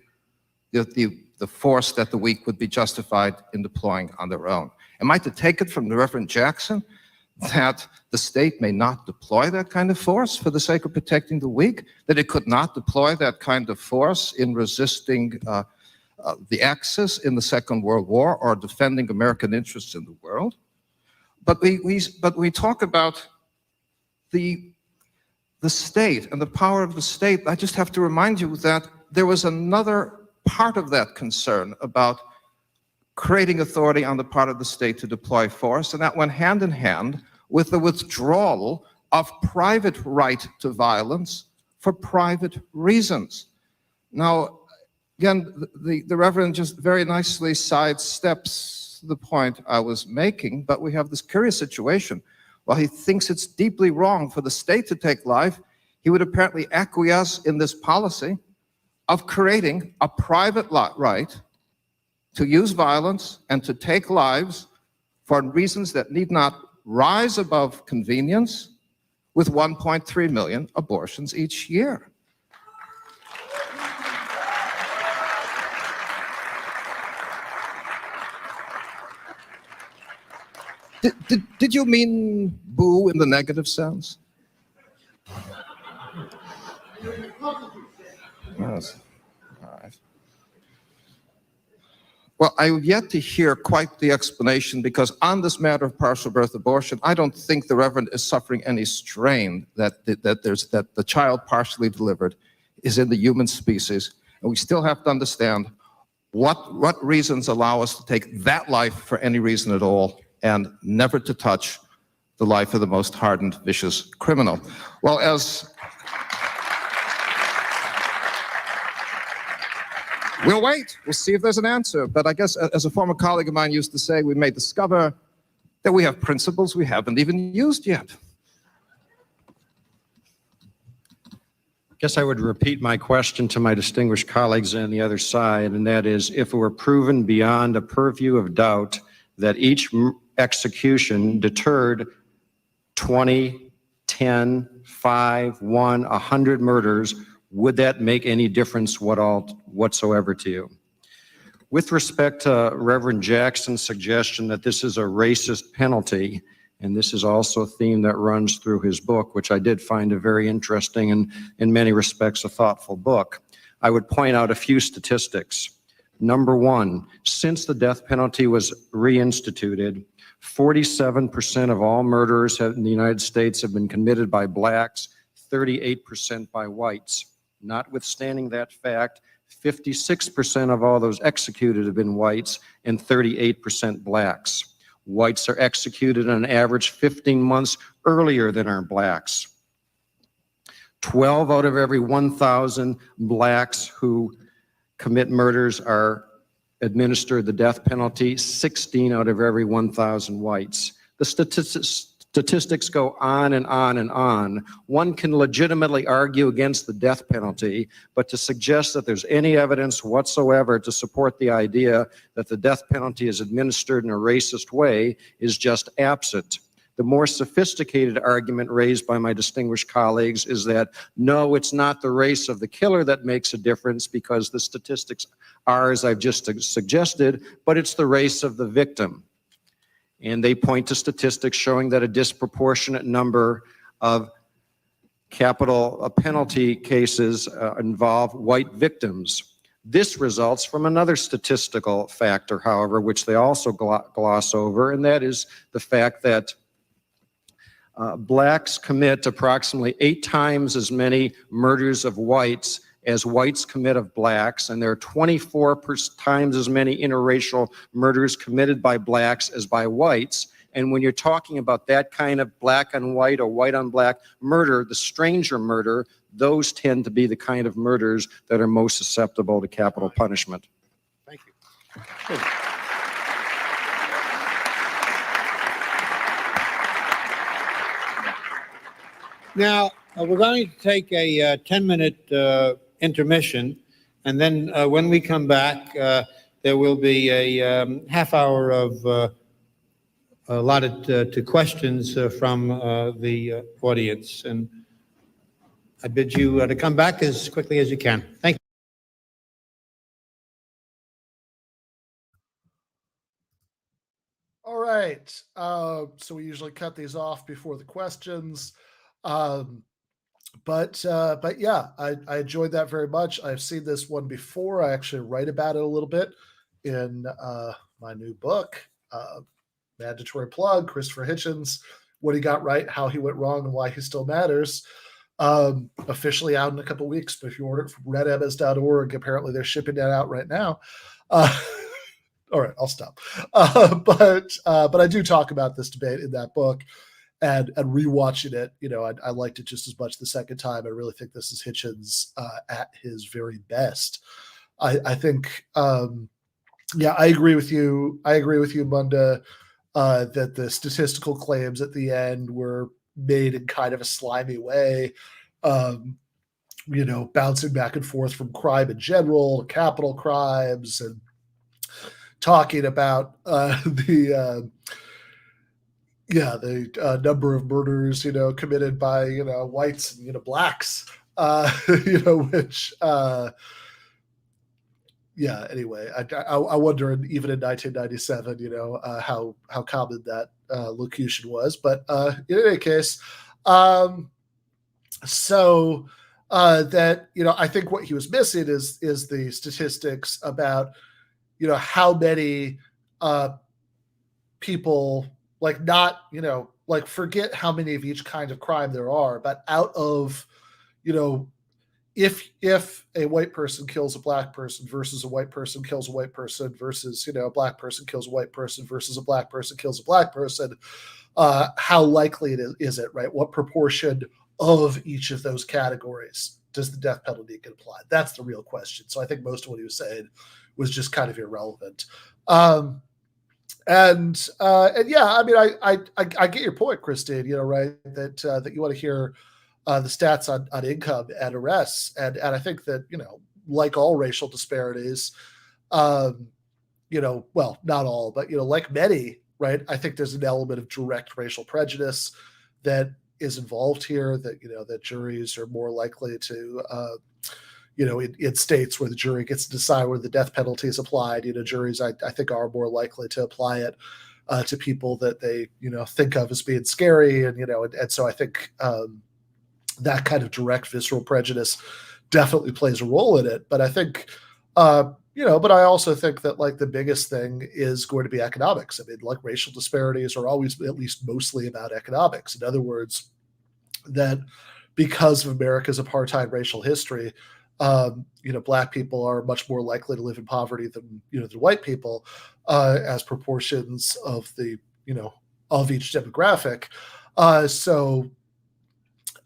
the force that the weak would be justified in deploying on their own. Am I to take it from the Reverend Jackson that the state may not deploy that kind of force for the sake of protecting the weak, that it could not deploy that kind of force in resisting the Axis in the Second World War or defending American interests in the world? But we talk about the state and the power of the state. I just have to remind you that there was another part of that concern about creating authority on the part of the state to deploy force, and that went hand in hand with the withdrawal of private right to violence for private reasons. Now, again, the Reverend just very nicely sidesteps the point I was making, but we have this curious situation. While he thinks it's deeply wrong for the state to take life, he would apparently acquiesce in this policy of creating a private right to use violence and to take lives for reasons that need not rise above convenience, with 1.3 million abortions each year. Did you mean boo in the negative sense? Yes. All right. Well, I have yet to hear quite the explanation, because on this matter of partial birth abortion, I don't think the Reverend is suffering any strain that the child partially delivered is in the human species, and we still have to understand what reasons allow us to take that life for any reason at all, and never to touch the life of the most hardened, vicious criminal. Well, we'll wait. We'll see if there's an answer. But I guess, as a former colleague of mine used to say, we may discover that we have principles we haven't even used yet. I guess I would repeat my question to my distinguished colleagues on the other side, and that is, if it were proven beyond a purview of doubt that each execution deterred 20, 10, 5, 1, 100 murders, would that make any difference whatsoever to you? With respect to Reverend Jackson's suggestion that this is a racist penalty, and this is also a theme that runs through his book, which I did find a very interesting and in many respects a thoughtful book, I would point out a few statistics. Number one, since the death penalty was reinstituted, 47% of all murders in the United States have been committed by blacks, 38% by whites. Notwithstanding that fact, 56% of all those executed have been whites and 38% blacks. Whites are executed on average 15 months earlier than our blacks. 12 out of every 1,000 blacks who commit murders are administered the death penalty, 16 out of every 1,000 whites. The statistics go on and on and on. One can legitimately argue against the death penalty, but to suggest that there's any evidence whatsoever to support the idea that the death penalty is administered in a racist way is just absent. The more sophisticated argument raised by my distinguished colleagues is that, no, it's not the race of the killer that makes a difference because the statistics are, as I've just suggested, but it's the race of the victim. And they point to statistics showing that a disproportionate number of capital penalty cases involve white victims. This results from another statistical factor, however, which they also gloss over, and that is the fact that blacks commit approximately 8 times as many murders of whites as whites commit of blacks, and there are 24 times as many interracial murders committed by blacks as by whites. And when you're talking about that kind of black on white or white on black murder, the stranger murder, those tend to be the kind of murders that are most susceptible to capital punishment. Thank you. Good. Now, we're going to take a 10-minute intermission, and then when we come back, there will be a half hour of allotted to questions from the audience. And I bid you to come back as quickly as you can. Thank you. All right. So we usually cut these off before the questions. But yeah, I enjoyed that very much. I've seen this one before. I actually write about it a little bit in my new book, mandatory plug, Christopher Hitchens, What He Got Right, How He Went Wrong, and Why He Still Matters. Officially out in a couple weeks, but if you order it from redms.org, apparently they're shipping that out right now. All right, I'll stop. But I do talk about this debate in that book. And rewatching it, you know, I liked it just as much the second time. I really think this is Hitchens at his very best. I think, yeah, I agree with you. I agree with you, Munda, that the statistical claims at the end were made in kind of a slimy way, you know, bouncing back and forth from crime in general to capital crimes and talking about the number of murders, you know, committed by, you know, whites and, you know, blacks, you know, which, yeah, anyway, I wonder, even in 1997, you know, how common that locution was. But in any case, so that, you know, I think what he was missing is the statistics about, you know, how many people, like, not, you know, like, forget how many of each kind of crime there are, but out of, you know, if a white person kills a black person versus a white person kills a white person versus, you know, a black person kills a white person versus a black person kills a black person, how likely is it, right? What proportion of each of those categories does the death penalty get applied? That's the real question. So I think most of what he was saying was just kind of irrelevant. And yeah, I mean, I get your point, Christine, you know, right, that you want to hear the stats on income and arrests. And I think that, you know, like all racial disparities, you know, well, not all, but, you know, like many, right, I think there's an element of direct racial prejudice that is involved here, that, you know, that juries are more likely to, you know, in states where the jury gets to decide where the death penalty is applied, you know, juries, I think, are more likely to apply it to people that they, you know, think of as being scary. And, you know, and so I think that kind of direct visceral prejudice definitely plays a role in it. But I think, you know, but I also think that, like, the biggest thing is going to be economics. I mean, like, racial disparities are always at least mostly about economics. In other words, that because of America's apartheid racial history, you know, black people are much more likely to live in poverty than, you know, than white people, as proportions of the, you know, of each demographic. So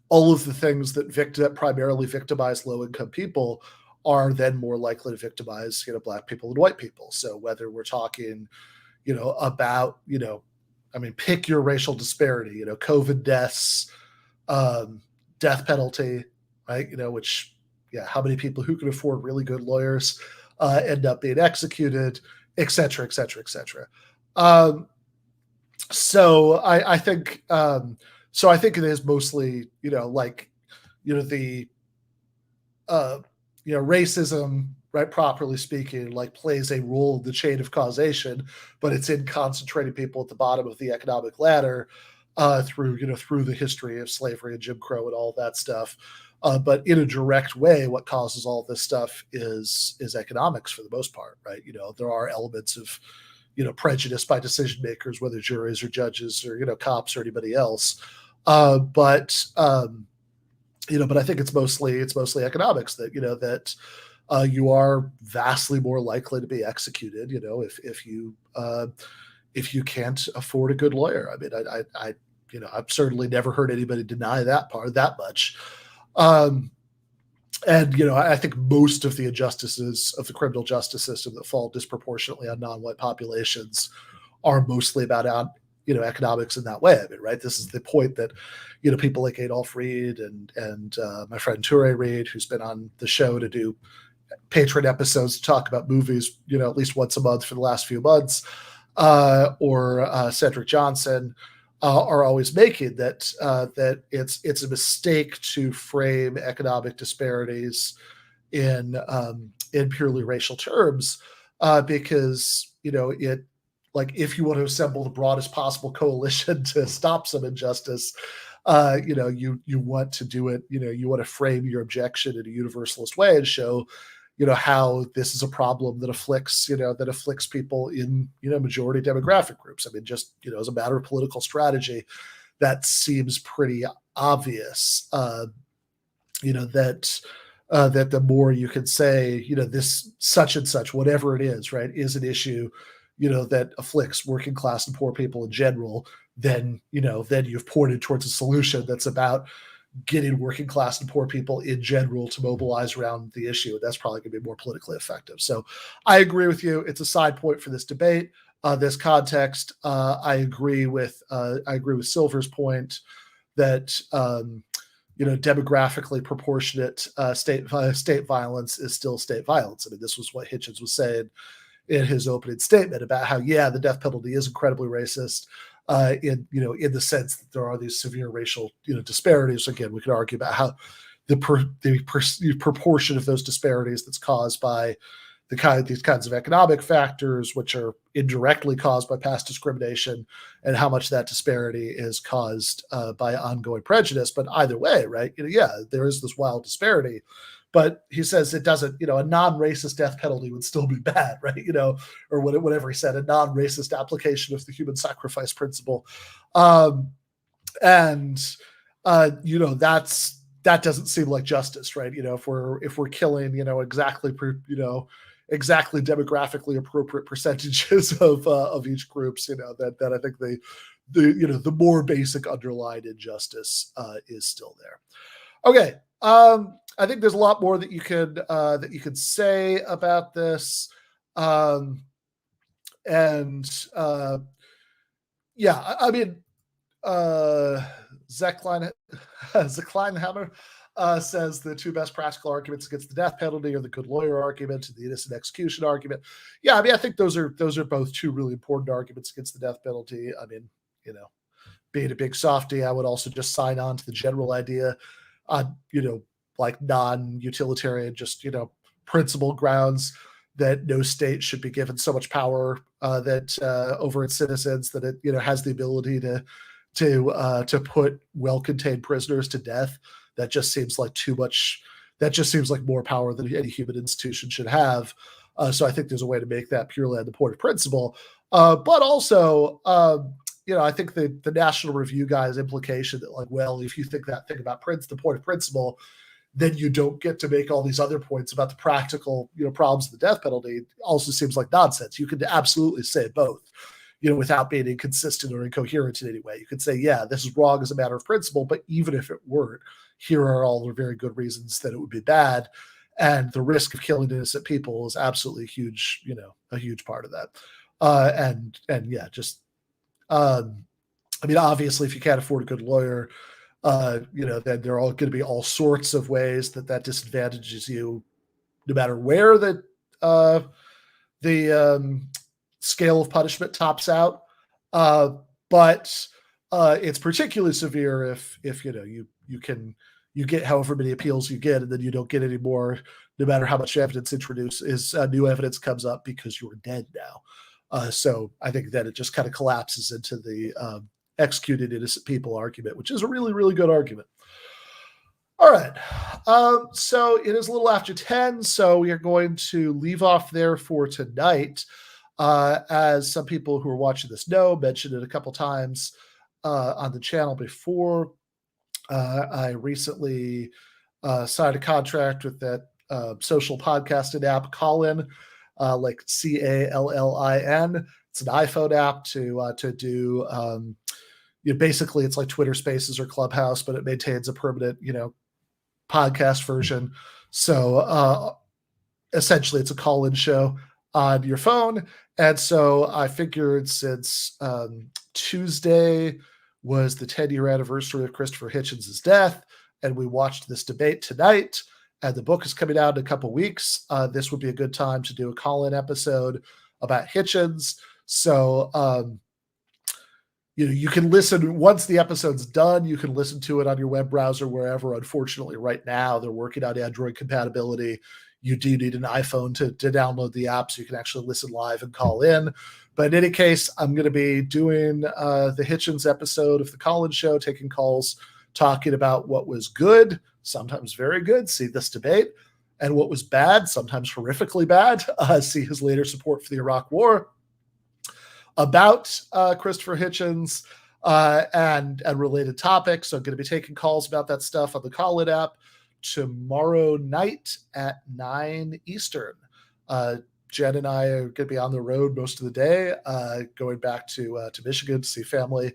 all of the things that primarily victimize low-income people are then more likely to victimize, Black people and white people. So whether we're talking, about, pick your racial disparity, COVID deaths, death penalty, right? Which, how many people who can afford really good lawyers end up being executed, et cetera, et cetera, et cetera. So I think it is mostly, racism, right, properly speaking, like plays a role in the chain of causation, but it's in concentrating people at the bottom of the economic ladder through the history of slavery and Jim Crow and all that stuff. But in a direct way, what causes all this stuff is economics for the most part, right? There are elements of, prejudice by decision makers, whether juries or judges or, cops or anybody else. But I think it's mostly economics that, that you are vastly more likely to be executed, if you can't afford a good lawyer. I mean, I've certainly never heard anybody deny that part that much. And, I think most of the injustices of the criminal justice system that fall disproportionately on non-white populations are mostly about, economics in that way. I mean, right. This is the point that, people like Adolph Reed and my friend Toure Reed, who's been on the show to do patron episodes to talk about movies, at least once a month for the last few months, or Cedric Johnson, are always making that it's a mistake to frame economic disparities in purely racial terms, because it, like, if you want to assemble the broadest possible coalition to stop some injustice, you want to do it, you want to frame your objection in a universalist way and show, how this is a problem that afflicts people in, majority demographic groups. I mean, just, as a matter of political strategy, that seems pretty obvious, that the more you can say, this such and such, whatever it is, right, is an issue, that afflicts working class and poor people in general, then you've pointed towards a solution that's about getting working class and poor people in general to mobilize around the issue. That's probably going to be more politically effective. So I agree with you. It's a side point for this debate, this context. I agree with Silver's point that, demographically proportionate state violence is still state violence. I mean, this was what Hitchens was saying in his opening statement about how, the death penalty is incredibly racist, in the sense that there are these severe racial, disparities. Again, we could argue about how the proportion of those disparities that's caused by these kinds of economic factors, which are indirectly caused by past discrimination, and how much that disparity is caused by ongoing prejudice. But either way, right, there is this wild disparity. But he says it doesn't, a non-racist death penalty would still be bad, right? Or whatever he said, a non-racist application of the human sacrifice principle. That doesn't seem like justice, right? If we're killing, exactly demographically appropriate percentages of each groups, that I think the more basic underlying injustice is still there. Okay. I think there's a lot more that you could say about this. I mean, Zekleinhammer says the two best practical arguments against the death penalty are the good lawyer argument and the innocent execution argument. Yeah, I mean, I think those are both two really important arguments against the death penalty. I mean, being a big softie, I would also just sign on to the general idea, like non-utilitarian, just, principle grounds that no state should be given so much power over its citizens that it, has the ability to put well-contained prisoners to death. That just seems like too much. That just seems like more power than any human institution should have. So I think there's a way to make that purely on the point of principle. But also, I think the National Review guy's implication that, like, well, if you think that thing about the point of principle, then you don't get to make all these other points about the practical, problems of the death penalty, also seems like nonsense. You could absolutely say both. without being inconsistent or incoherent in any way. You could say, yeah, this is wrong as a matter of principle, but even if it weren't, here are all the very good reasons that it would be bad. And the risk of killing innocent people is absolutely huge, a huge part of that. Obviously, if you can't afford a good lawyer, then there are all going to be all sorts of ways that disadvantages you, no matter where the scale of punishment tops out. But it's particularly severe if you get however many appeals you get, and then you don't get any more, no matter how much evidence introduces, new evidence comes up because you're dead now. So I think that it just kind of collapses into the executed innocent people argument, which is a really, really good argument. All right. So it is a little after 10, so we are going to leave off there for tonight. As some people who are watching this mentioned it a couple times on the channel before. I recently signed a contract with that social podcasting app, Callin, like Callin. It's an iPhone app to do. Basically, it's like Twitter Spaces or Clubhouse, but it maintains a permanent, podcast version. So essentially, it's a call-in show on your phone. And so I figured since Tuesday was the 10-year anniversary of Christopher Hitchens' death, and we watched this debate tonight, and the book is coming out in a couple weeks, this would be a good time to do a call-in episode about Hitchens. So, you can listen once the episode's done. You can listen to it on your web browser wherever. Unfortunately, right now they're working on Android compatibility. You do need an iPhone to download the app so you can actually listen live and call in. But in any case, I'm going to be doing the Hitchens episode of the Callin Show, taking calls, talking about what was good, sometimes very good, see this debate, and what was bad, sometimes horrifically bad, see his later support for the Iraq War, about Christopher Hitchens and related topics. So I'm going to be taking calls about that stuff on the Callin app tomorrow night at 9 Eastern. Jen and I are going to be on the road most of the day, going back to Michigan to see family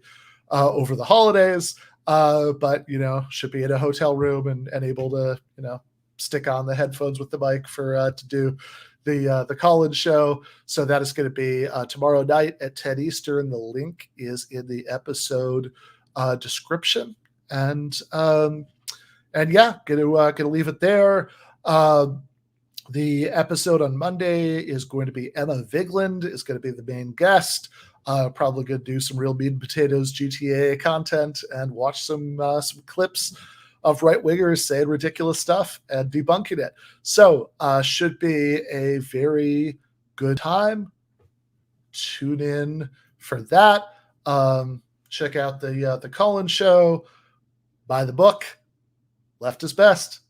over the holidays. But should be in a hotel room and able to stick on the headphones with the mic for to do the Callin show. So that is going to be tomorrow night at 10 Eastern. The link is in the episode description. And yeah, gonna leave it there. The episode on Monday is going to be Emma Vigland is going to be the main guest. Probably going to do some real meat and potatoes GTAA content and watch some clips of right-wingers saying ridiculous stuff and debunking it. So should be a very good time. Tune in for that. Check out the Callin show. Buy the book. Left is best.